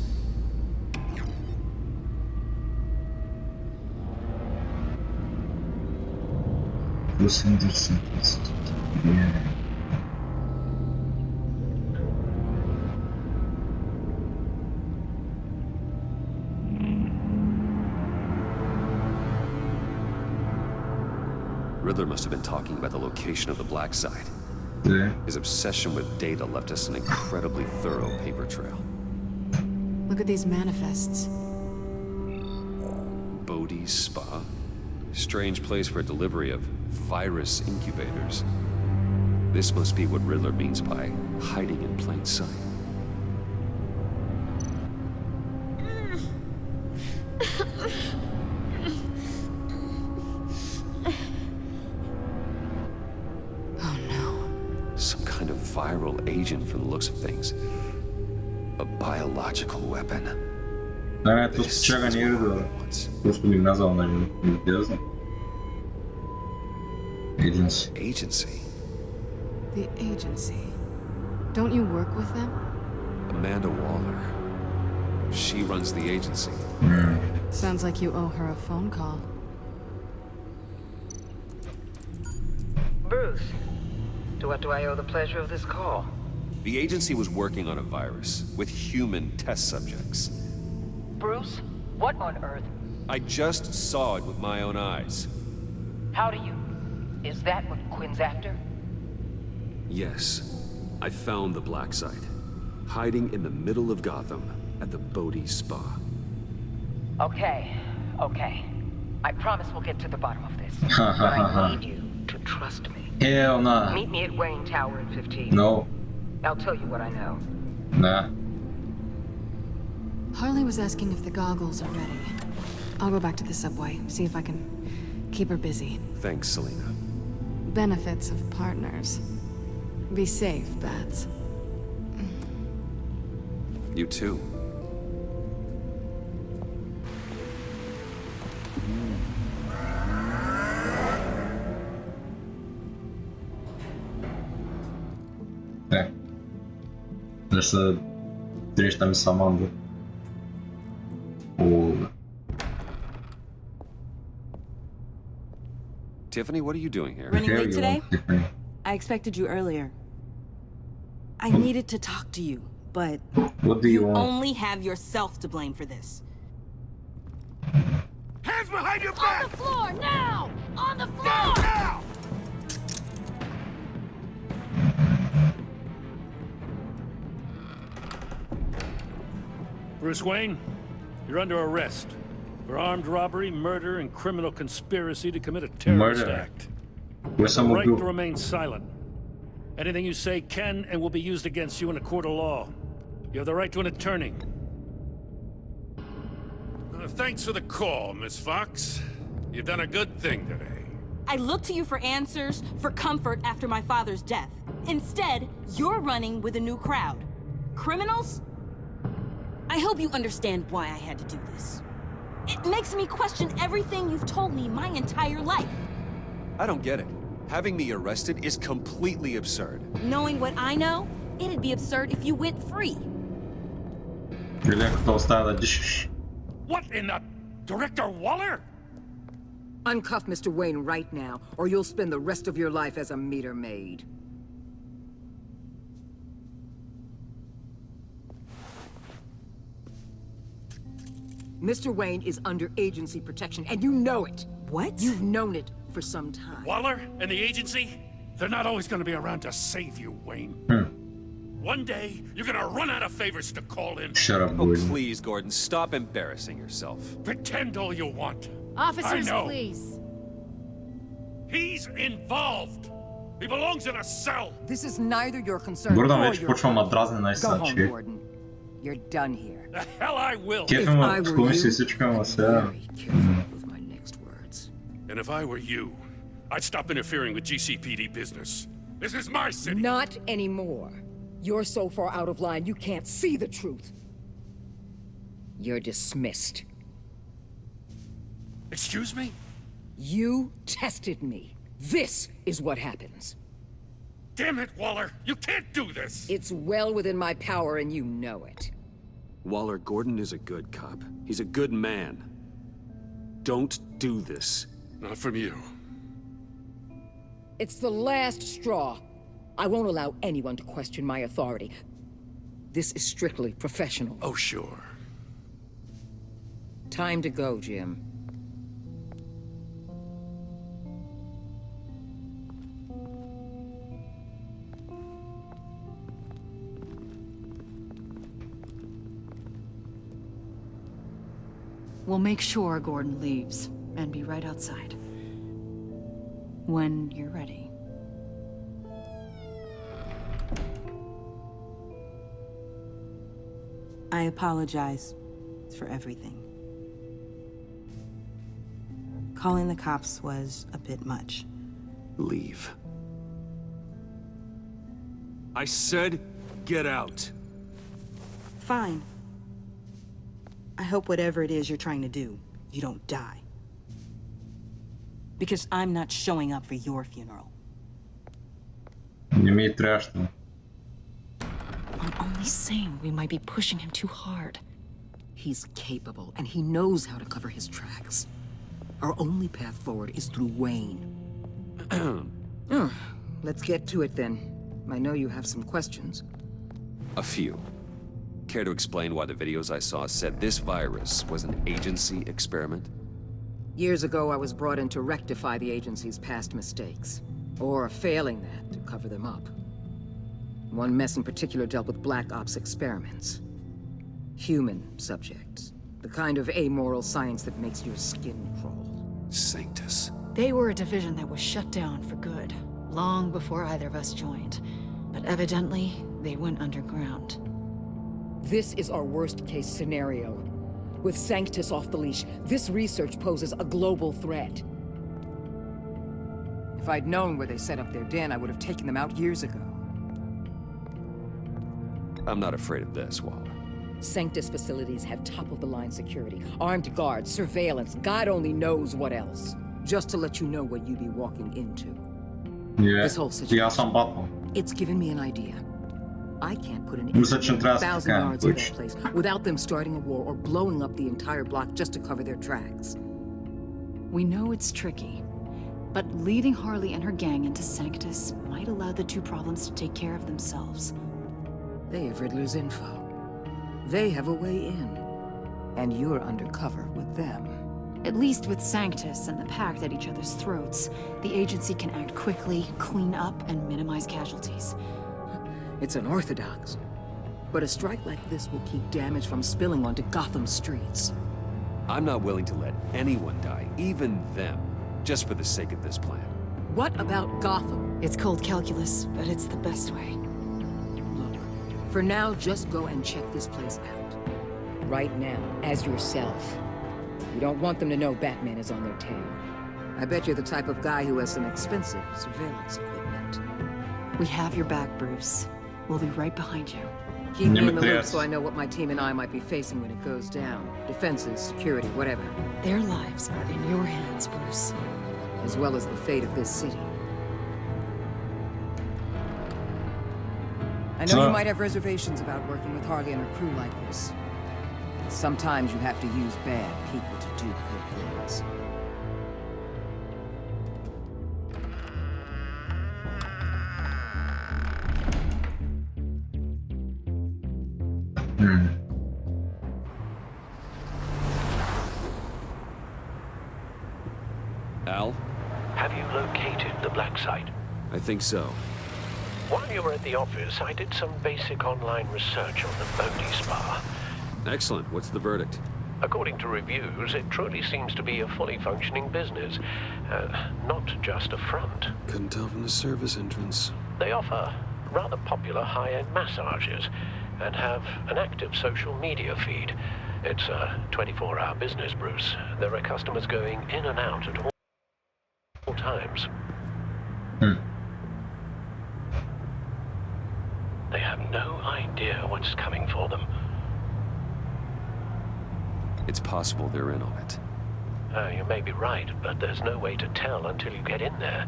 Speaker 6: Riddler must have been talking about the location of the black site.
Speaker 1: Yeah.
Speaker 6: His obsession with data left us an incredibly thorough paper trail.
Speaker 2: Look at these manifests.
Speaker 6: Bodhi's Spa. Strange place for a delivery of virus incubators. This must be what Riddler means by hiding in plain sight. viral agent from the looks of things. A biological weapon.
Speaker 1: То спочатка не видела. Просто ми назвал на него. Интересно.
Speaker 6: Agency.
Speaker 2: The agency. Don't you work with them?
Speaker 6: Amanda Waller. She runs the agency.
Speaker 2: Sounds like you owe her a phone call.
Speaker 10: Bruce, to what do I owe the pleasure of this call?
Speaker 6: The agency was working on a virus with human test subjects.
Speaker 10: Bruce, what on earth?
Speaker 6: I just saw it with my own eyes.
Speaker 10: How do you... Is that what Quinn's after?
Speaker 6: Yes. I found the black site, hiding in the middle of Gotham at the Bodhi Spa.
Speaker 10: Okay. I promise we'll get to the bottom of this. But I need you to trust me.
Speaker 1: Hell nah.
Speaker 10: Meet me at Wayne Tower in 15.
Speaker 1: No.
Speaker 10: I'll tell you what I know.
Speaker 1: Nah.
Speaker 2: Harley was asking if the goggles are ready. I'll go back to the subway, see if I can keep her busy.
Speaker 6: Thanks, Selena.
Speaker 2: Benefits of partners. Be safe, Bats.
Speaker 6: You too.
Speaker 1: Да се срещаме с Аманда.
Speaker 6: Tiffany, what are you doing here?
Speaker 15: Running late today? I expected you earlier. I needed to talk to you, but
Speaker 1: what do you want?
Speaker 15: Only have yourself to blame for this.
Speaker 14: Hands behind your back!
Speaker 3: On the floor, now! On the floor!
Speaker 14: Now!
Speaker 13: Bruce Wayne, you're under arrest for armed robbery, murder, and criminal conspiracy to commit a terrorist act. You have the right to remain silent. Anything you say can and will be used against you in a court of law. You have the right to an attorney.
Speaker 16: Thanks for the call, Miss Fox. You've done a good thing today.
Speaker 15: I looked to you for answers, for comfort after my father's death. Instead, you're running with a new crowd. Criminals? I hope you understand why I had to do this. It makes me question everything you've told me my entire life.
Speaker 6: I don't get it. Having me arrested is completely absurd.
Speaker 15: Knowing what I know, it'd be absurd if you went free.
Speaker 16: What in the... Director Waller?
Speaker 17: Uncuff Mr. Wayne right now, or you'll spend the rest of your life as a meter maid. Mr. Wayne is under agency protection, and you know it.
Speaker 15: What?
Speaker 17: You've known it for some time.
Speaker 16: Waller and the agency? They're not always gonna be around to save you, Wayne. One day, you're gonna run out of favors to call in.
Speaker 1: Shut up,
Speaker 6: Gordon. Oh, please, Gordon, stop embarrassing yourself.
Speaker 16: Pretend all you want.
Speaker 3: Officers,
Speaker 16: I know.
Speaker 3: please.
Speaker 16: He's involved. He belongs in a cell.
Speaker 17: This is neither your concern
Speaker 1: Gordon
Speaker 17: nor
Speaker 1: вече
Speaker 17: your
Speaker 1: почва ма дразни
Speaker 17: Go
Speaker 1: наистина,
Speaker 17: home,
Speaker 1: че
Speaker 17: Gordon. You're done here.
Speaker 16: The hell I will.
Speaker 1: кефа ма спомни си всичко, ама сега.
Speaker 16: And if I were you, I'd stop interfering with GCPD business. This is my city.
Speaker 17: Not anymore. You're so far out of line, you can't see the truth. You're dismissed.
Speaker 16: Excuse me?
Speaker 17: You tested me. This is what happens.
Speaker 16: Damn it, Waller! You can't do this!
Speaker 17: It's well within my power and you know it.
Speaker 6: Waller, Gordon is a good cop. He's a good man. Don't do this.
Speaker 16: Not from you.
Speaker 17: It's the last straw. I won't allow anyone to question my authority. This is strictly professional.
Speaker 16: Oh, sure.
Speaker 17: Time to go, Jim.
Speaker 18: We'll make sure Gordon leaves, and be right outside. When you're ready.
Speaker 15: I apologize for everything. Calling the cops was a bit much.
Speaker 6: Leave.
Speaker 4: I said, get out.
Speaker 15: Fine. I hope whatever it is you're trying to do, you don't die. Because I'm not showing up for your funeral.
Speaker 1: Не ми е трябващо.
Speaker 17: I'm only saying we might be pushing him too hard. He's capable, and he knows how to cover his tracks. Our only path forward is through Wayne. Let's get to it then. I know you have some questions.
Speaker 6: A few. Care to explain why the videos I saw said this virus was an agency experiment?
Speaker 17: Years ago, I was brought in to rectify the agency's past mistakes. Or failing that, to cover them up. One mess in particular dealt with Black Ops experiments. Human subjects. The kind of amoral science that makes your skin crawl.
Speaker 6: Sanctus.
Speaker 18: They were a division that was shut down for good, long before either of us joined. But evidently, they went underground.
Speaker 17: This is our worst-case scenario. With Sanctus off the leash, this research poses a global threat. If I'd known where they set up their den, I would have taken them out years ago.
Speaker 6: I'm not afraid of this, Waller.
Speaker 17: Sanctus facilities have top-of-the-line security, armed guards, surveillance, God only knows what else. Just to let you know what you'd be walking into.
Speaker 1: Yeah,
Speaker 17: This whole situation,
Speaker 1: аз съм Батман.
Speaker 17: it's given me an idea. I can't put an
Speaker 1: Мисля, че трябва да се
Speaker 17: 1,000
Speaker 1: така
Speaker 17: yards of
Speaker 1: случи.
Speaker 17: that place without them starting a war or blowing up the entire block just to cover their tracks.
Speaker 18: We know it's tricky, but leading Harley and her gang into Sanctus might allow the two problems to take care of themselves.
Speaker 17: They have Riddler's info. They have a way in. And you're undercover with them.
Speaker 18: At least with Sanctus and the Pact at each other's throats, the agency can act quickly, clean up, and minimize casualties.
Speaker 17: It's unorthodox. But a strike like this will keep damage from spilling onto Gotham streets.
Speaker 6: I'm not willing to let anyone die, even them, just for the sake of this plan.
Speaker 17: What about Gotham?
Speaker 18: It's cold calculus, but it's the best way.
Speaker 17: Look, for now, just go and check this place out. Right now, as yourself. You don't want them to know Batman is on their tail. I bet you're the type of guy who has some expensive surveillance equipment.
Speaker 18: We have your back, Bruce. We'll be right behind you.
Speaker 17: Keep me in the loop so I know what my team and I might be facing when it goes down. Defenses, security, whatever.
Speaker 18: Their lives are in your hands, Bruce.
Speaker 17: As well as the fate of this city. I know you might have reservations about working with Harley and her crew like this. Sometimes you have to use bad people to do good things.
Speaker 6: Al?
Speaker 11: Have you located the black site?
Speaker 6: I think so.
Speaker 11: While you were at the office, I did some basic online research on the Bodhi Spa.
Speaker 6: Excellent. What's the verdict?
Speaker 11: According to reviews, it truly seems to be a fully functioning business, not just a front.
Speaker 6: Couldn't tell from the service entrance.
Speaker 11: They offer rather popular high-end massages and have an active social media feed. It's a 24-hour business, Bruce. There are customers going in and out at all times. They have no idea what's coming for them.
Speaker 6: It's possible they're in on it.
Speaker 11: You may be right, but there's no way to tell until you get in there.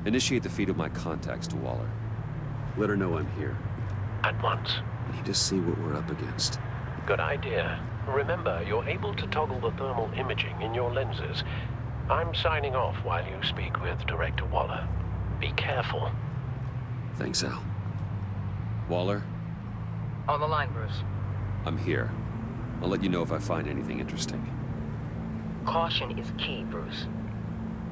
Speaker 6: Initiate the feed of my contacts to Waller. Let her know I'm here.
Speaker 11: At once.
Speaker 6: I need to see what we're up against.
Speaker 11: Good idea. Remember, you're able to toggle the thermal imaging in your lenses. I'm signing off while you speak with Director Waller. Be careful.
Speaker 6: Thanks, Al. Waller?
Speaker 17: On the line, Bruce.
Speaker 6: I'm here. I'll let you know if I find anything interesting.
Speaker 17: Caution is key, Bruce.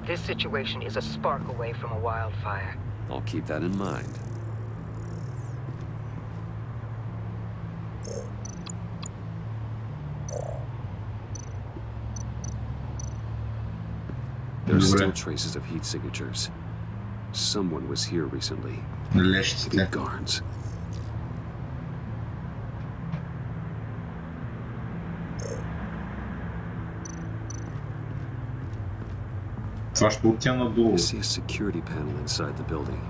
Speaker 17: This situation is a spark away from a wildfire.
Speaker 6: I'll keep that in mind. There's still traces of heat signatures. Someone was here recently. The guards.
Speaker 1: Това ще отида надолу.
Speaker 6: I see a security panel inside the building.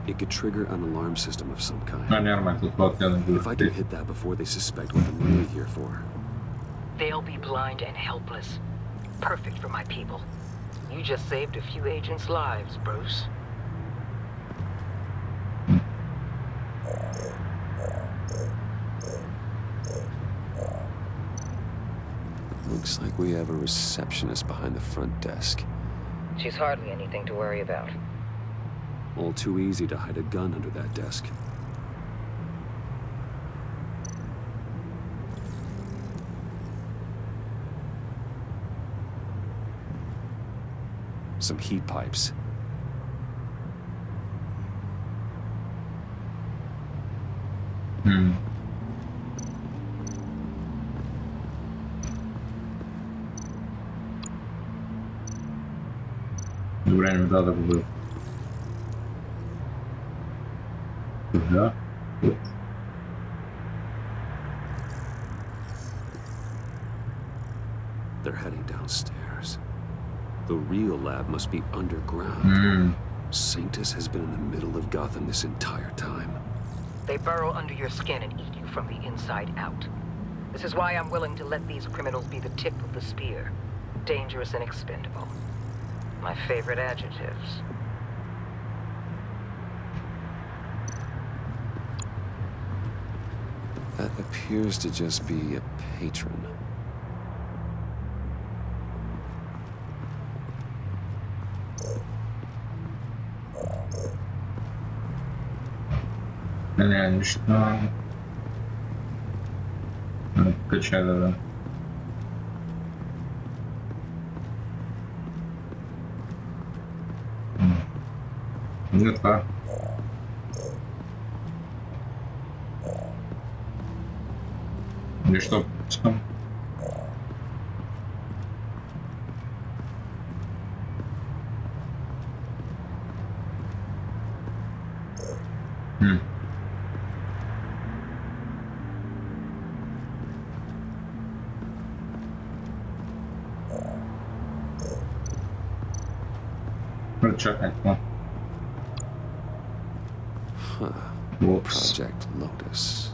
Speaker 6: It could trigger an alarm system of some kind.
Speaker 1: Няма това отида надолу.
Speaker 6: If I can hit that before they suspect what I'm really here for.
Speaker 10: They'll be blind and helpless. Perfect for my people. You just saved a few agents' lives, Bruce.
Speaker 6: Looks like we have a receptionist behind the front desk.
Speaker 10: She's hardly anything to worry about.
Speaker 6: All too easy to hide a gun under that desk. Some heat pipes.
Speaker 1: Добре, не даде да го бъде. Да.
Speaker 6: They're heading downstairs. The real lab must be underground. Sanctus has been in the middle of Gotham this entire time.
Speaker 10: They burrow under your skin and eat you from the inside out. This is why I'm willing to let these criminals be the tip of the spear. Dangerous and expendable. My favorite adjectives.
Speaker 6: That appears to just be a patron.
Speaker 1: Не, нищо. Кача да. Не това. Нищо пускам. Чакай, това.
Speaker 6: Project Lotus.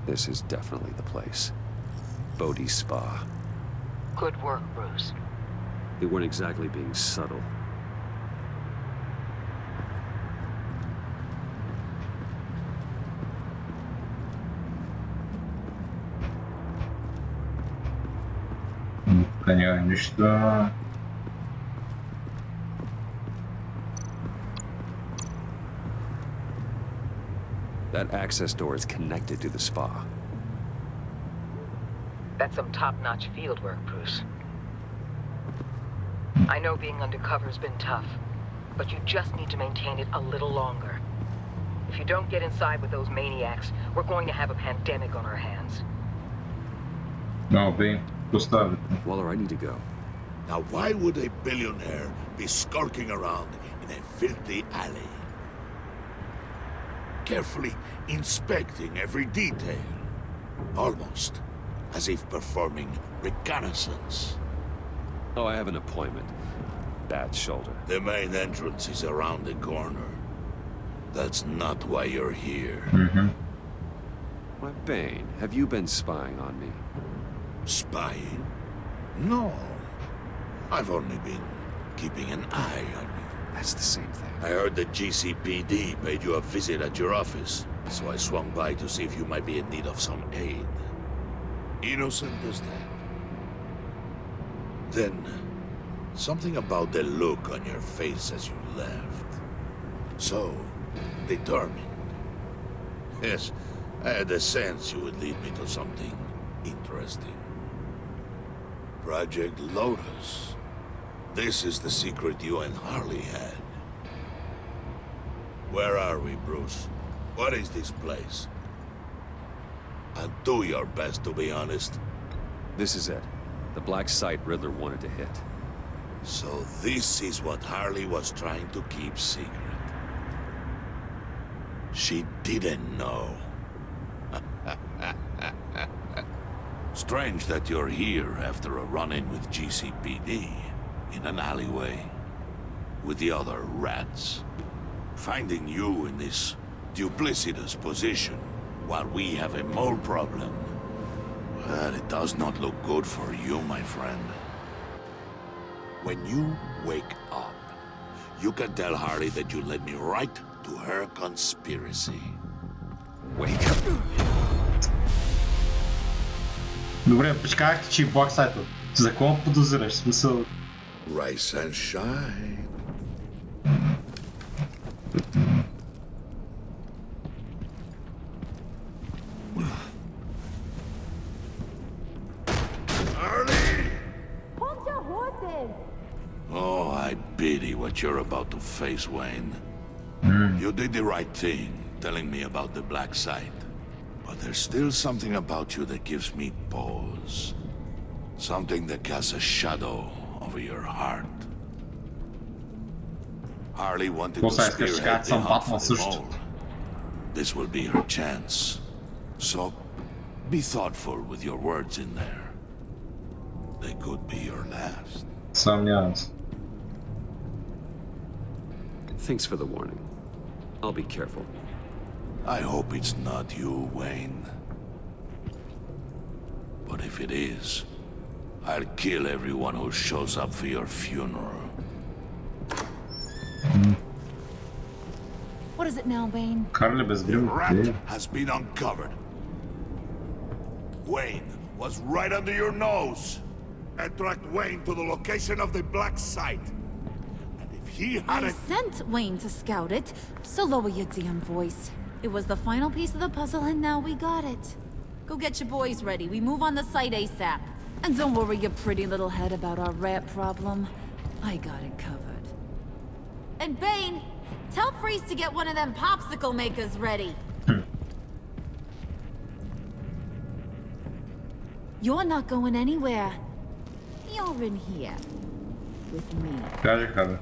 Speaker 6: This is definitely the place. Bodhi's Spa.
Speaker 10: Good work, Bruce.
Speaker 6: They weren't exactly being subtle.
Speaker 1: Няма нищо.
Speaker 6: That access door is connected to the spa.
Speaker 10: That's some top-notch field work, Bruce. I know being undercover's been tough, but you just need to maintain it a little longer. If you don't get inside with those maniacs, we're going to have a pandemic on our hands.
Speaker 1: No, bem, Gustavo.
Speaker 6: Waller, I need to go.
Speaker 14: Now, why would a billionaire be skulking around in a filthy alley? Carefully inspecting every detail. Almost as if performing reconnaissance.
Speaker 6: Oh, I have an appointment. Bad shoulder.
Speaker 14: The main entrance is around the corner. That's not why you're here.
Speaker 6: Why, Bane, have you been spying on me?
Speaker 14: Spying? No. I've only been keeping an eye on you.
Speaker 6: That's the same thing.
Speaker 14: I heard the GCPD paid you a visit at your office, so I swung by to see if you might be in need of some aid. Innocent as that. Then, something about the look on your face as you left. So, determined. Yes, I had a sense you would lead me to something interesting. Project Lotus. This is the secret you and Harley had. Where are we, Bruce? What is this place? And do your best to be honest.
Speaker 6: This is it. The black site Riddler wanted to hit.
Speaker 14: So this is what Harley was trying to keep secret. She didn't know. Strange that you're here after a run-in with GCPD. in an alleyway with the other rats. Finding you in this duplicitous position while we have a mole problem, well, it does not look good for you, my friend. When you wake up, you can tell Harley that you led me right to her conspiracy. Wake up.
Speaker 1: Добре, почеках, че боксайто. За кого подозираш? Смисъл...
Speaker 14: Rise and shine.
Speaker 15: Hold your horses!
Speaker 14: Oh, I pity what you're about to face, Wayne. You did the right thing, telling me about the black site. But there's still something about you that gives me pause. Something that casts a shadow over your heart. Harley wanted to spearhead the hunt for the mole. This will be her chance. So, be thoughtful with your words in there. They could be your last.
Speaker 1: Съмнявам.
Speaker 6: Thanks for the warning. I'll be careful.
Speaker 14: I hope it's not you, Wayne. But if it is, I'll kill everyone who shows up for your funeral.
Speaker 3: What is it now, Wayne?
Speaker 14: The rat has been uncovered. Wayne was right under your nose. I tracked Wayne to the location of the black site. And if he
Speaker 3: I
Speaker 14: hadn't...
Speaker 3: sent Wayne to scout it, so lower your damn voice. It was the final piece of the puzzle, and now we got it. Go get your boys ready. We move on the site ASAP. And don't worry your pretty little head about our rat problem. I got it covered. And Bane, tell Freeze to get one of them popsicle makers ready. You're not going anywhere. You're in here. With me.
Speaker 1: Кажи.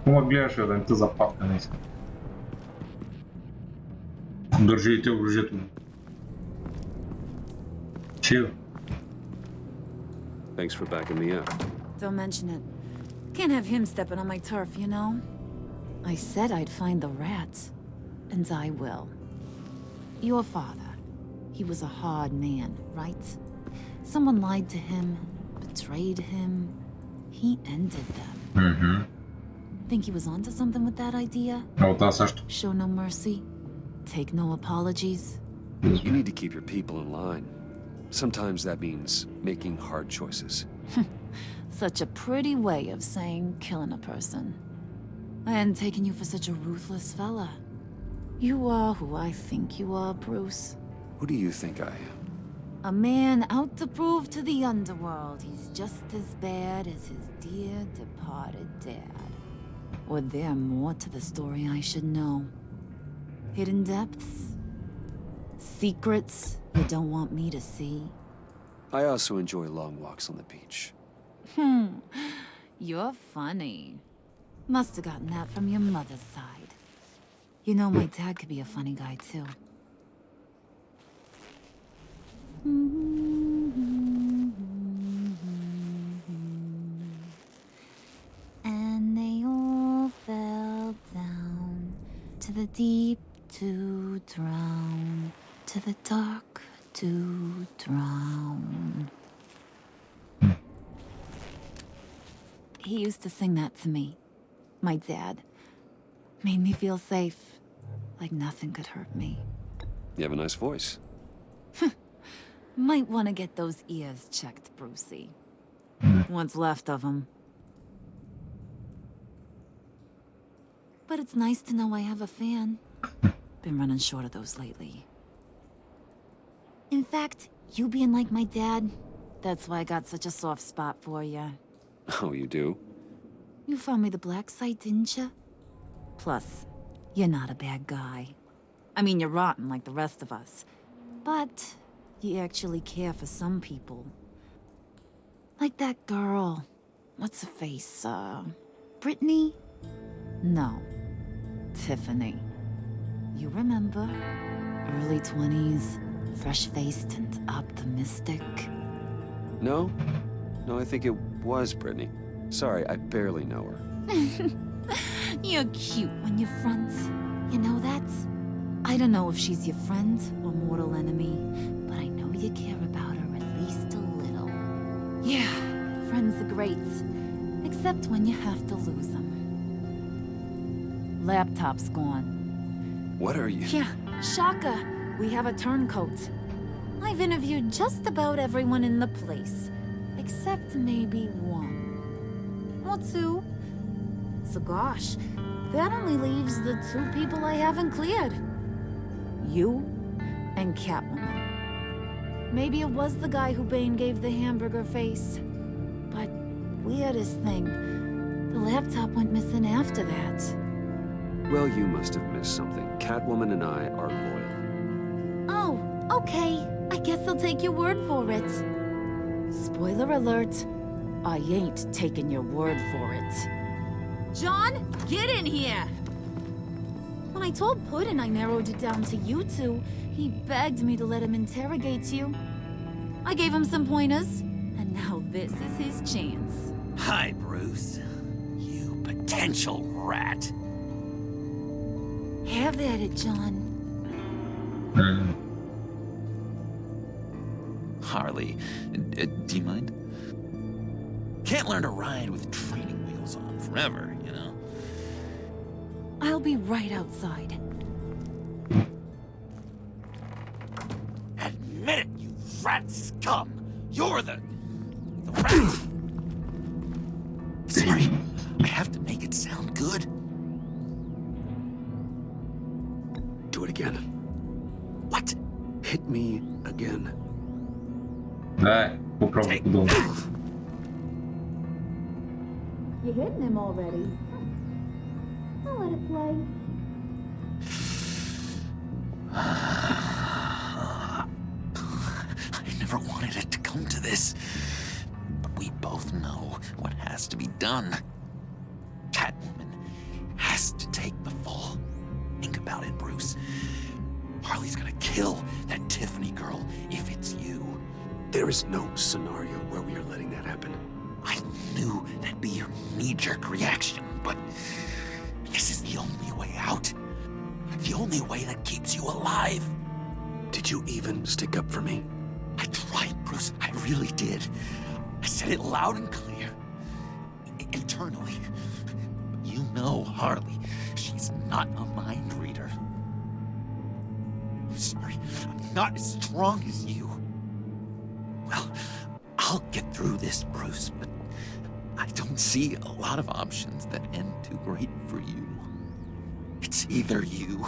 Speaker 1: Кому гледаш, да не те запавка, не искам. Държите оръжието му. Chill.
Speaker 6: Thanks for backing me up.
Speaker 3: Don't mention it. Can't have him stepping on my turf, you know? I said I'd find the rats. And I will. Your father. He was a hard man, right? Someone lied to him, betrayed him. He ended them.
Speaker 1: Mm-hmm.
Speaker 3: Think he was onto something with that idea? Show no mercy? Take no apologies?
Speaker 6: You need to keep your people in line. Sometimes that means making hard choices.
Speaker 3: Such a pretty way of saying killing a person. I hadn't taken you for such a ruthless fella. You are who I think you are, Bruce.
Speaker 6: Who do you think I am?
Speaker 3: A man out to prove to the underworld he's just as bad as his dear departed dad. Or there more to the story I should know? Hidden depths? Secrets you don't want me to see?
Speaker 6: I also enjoy long walks on the beach.
Speaker 3: You're funny. Must have gotten that from your mother's side. You know, my dad could be a funny guy, too. And they all fell down to the deep to drown, to the dark to drown. He used to sing that to me. My dad. Made me feel safe. Like nothing could hurt me.
Speaker 6: You have a nice voice.
Speaker 3: Might want to get those ears checked, Brucey. What's left of them. But it's nice to know I have a fan. Been running short of those lately. In fact, you being like my dad, that's why I got such a soft spot for you.
Speaker 6: Oh, you do?
Speaker 3: You found me the black site, didn't you? Plus, you're not a bad guy. I mean, you're rotten like the rest of us. But you actually care for some people. Like that girl. What's her face? Brittany? No. Tiffany. You remember? Early 20s, fresh-faced and optimistic?
Speaker 6: No? No, I think it was Brittany. Sorry, I barely know her.
Speaker 3: You're cute when you front. You know that? I don't know if she's your friend or mortal enemy, but I know you care about her at least a little. Yeah, friends are great, except when you have to lose them. Laptop's gone.
Speaker 6: What are you?
Speaker 3: Yeah, Shaka. We have a turncoat. I've interviewed just about everyone in the place, except maybe one. Or two. So gosh, that only leaves the two people I haven't cleared. You and Catwoman. Maybe it was the guy who Bane gave the hamburger face. But weirdest thing, the laptop went missing after that.
Speaker 6: Well, you must have missed something. Catwoman and I are loyal.
Speaker 3: Oh, okay. I guess I'll take your word for it. Spoiler alert, I ain't taking your word for it.
Speaker 15: John, get in here!
Speaker 3: When I told Puddin' I narrowed it down to you two, he begged me to let him interrogate you. I gave him some pointers, and now this is his chance.
Speaker 7: Hi, Bruce. You potential rat.
Speaker 3: Have at it, John.
Speaker 7: Harley, do you mind? Can't learn to ride with training wheels on forever, you know?
Speaker 3: I'll be right outside.
Speaker 7: Admit it, you rat scum! You're the rat! Sorry, I have to make it sound good.
Speaker 6: Do it again.
Speaker 7: What?
Speaker 6: Hit me again.
Speaker 1: Попробуй подумать.
Speaker 3: You're hitting him already. I'll let it play.
Speaker 7: I never wanted it to come to this. But we both know what has to be done. Catwoman has to take the fall. Think about it, Bruce. Harley's gonna kill that Tiffany girl if it's you.
Speaker 6: There is no scenario where we are letting that happen.
Speaker 7: I knew that'd be your knee-jerk reaction, but this is the only way out. The only way that keeps you alive.
Speaker 6: Did you even stick up for me?
Speaker 7: I tried, Bruce. I really did. I said it loud and clear. Internally. You know Harley. She's not a mind reader. I'm sorry. I'm not as strong as you. Well, I'll get through this, Bruce, but I don't see a lot of options that end too great for you. It's either you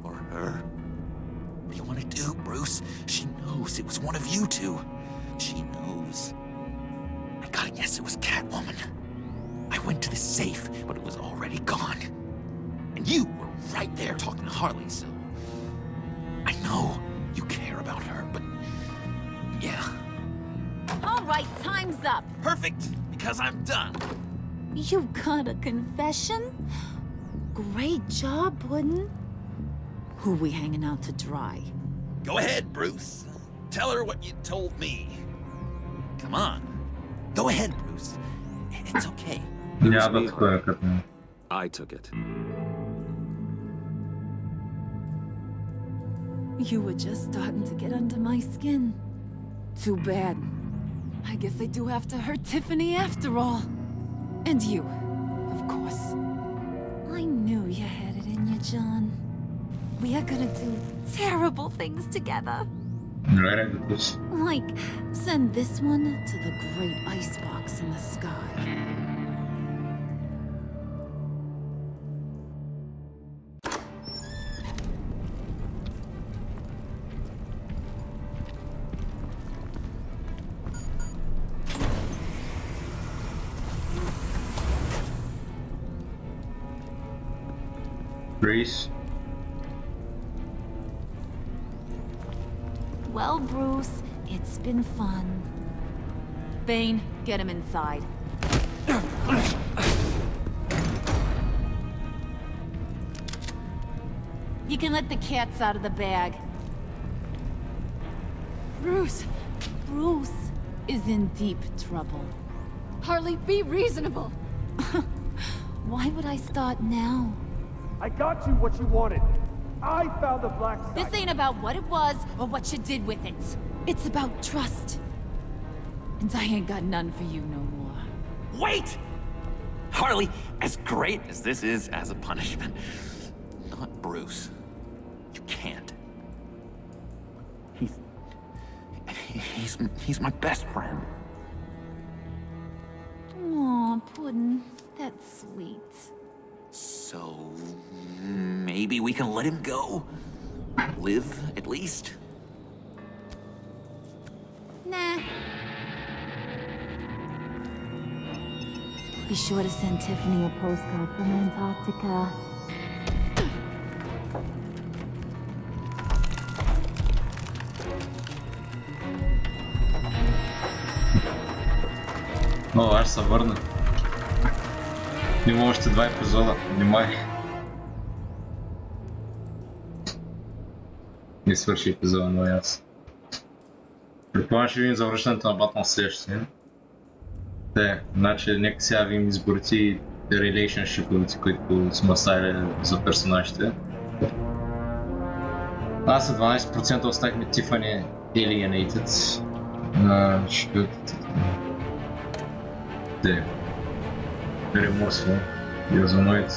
Speaker 7: or her. What do you want to do, Bruce? She knows it was one of you two. She knows. I gotta guess it was Catwoman. I went to the safe, but it was already gone. And you were right there talking to Harley, so... I know you care about her, but... yeah.
Speaker 3: All right, time's up.
Speaker 7: Perfect, because I'm done.
Speaker 3: You got a confession? Great job, Puddin'. Who we hanging out to dry?
Speaker 7: Go ahead, Bruce. Tell her what you told me. Come on. Go ahead, Bruce. It's okay.
Speaker 6: I took it.
Speaker 3: You were just starting to get under my skin. Too bad. I guess I do have to hurt Tiffany after all. And you, of course. I knew you had it in you, John. We are gonna do terrible things together. Like, send this one to the great icebox in the sky.
Speaker 1: Grease.
Speaker 3: Well, Bruce, it's been fun. Bane, get him inside. You can let the cats out of the bag. Bruce! Bruce is in deep trouble.
Speaker 2: Harley, be reasonable!
Speaker 3: Why would I start now?
Speaker 8: I got you what you wanted. I found the black site.
Speaker 3: This ain't about what it was or what you did with it. It's about trust. And I ain't got none for you no more.
Speaker 7: Wait! Harley, as great as this is as a punishment, not Bruce. You can't. He's my best friend.
Speaker 3: Aw, Puddin', that's sweet.
Speaker 7: So maybe we can let him go? Live, at least?
Speaker 3: Nah. Be sure to send Tiffany a postcard from Antarctica.
Speaker 1: О, аз се върна. Има още 2 епизода, внимай. Не свърши епизода, но аз. Предполагам, ще видим завръщането на Батман следващия. Значи нека сега видим изборите и релейшъншиповете, които сме оставили за персонажите. Аз за 12% оставихме Tiffany Alienated. Remorseful. You're annoyed.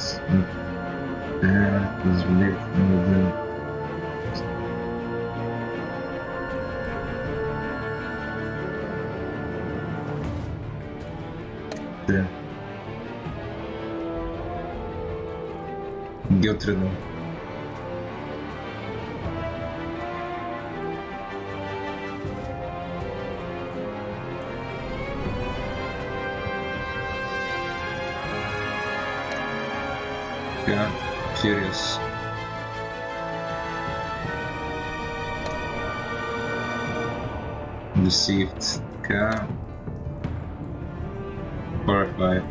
Speaker 1: Guilt-ridden. Yeah, curious. Deceived. Okay. Horrified.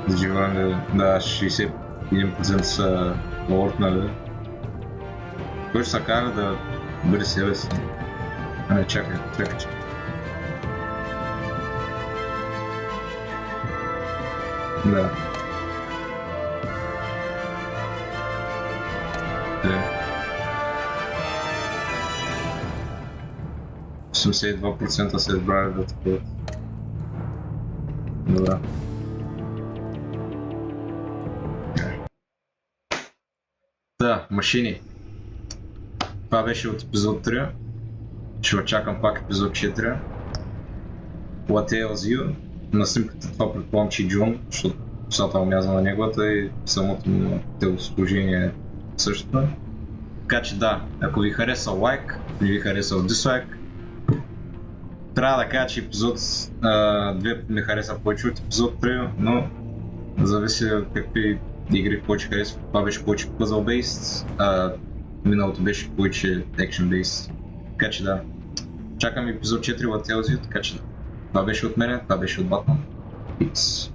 Speaker 1: Did you want to... Да, 61% са лортнали. Кой ще се кара да бъде себе си? А не, чакай. Да. 82% се избрали да такова. Добре. Да, машини. Това беше от епизод 3. Ще очакам пак епизод 4. What ails you? На снимката това предполагам, че Джон, защото писата омяза на неговата и самото му телосложение е същото. Така че да, ако ви хареса лайк, не ви хареса дизлайк, трябва да кажа, че епизод 2 ми хареса повече от епизод 3, но зависи от какви игри повече харесва. Това беше повече puzzle-based, миналото беше повече action-based. Така че да, чакам епизод 4 в Tales You, така че това беше от мене, това беше от Batman. Peace.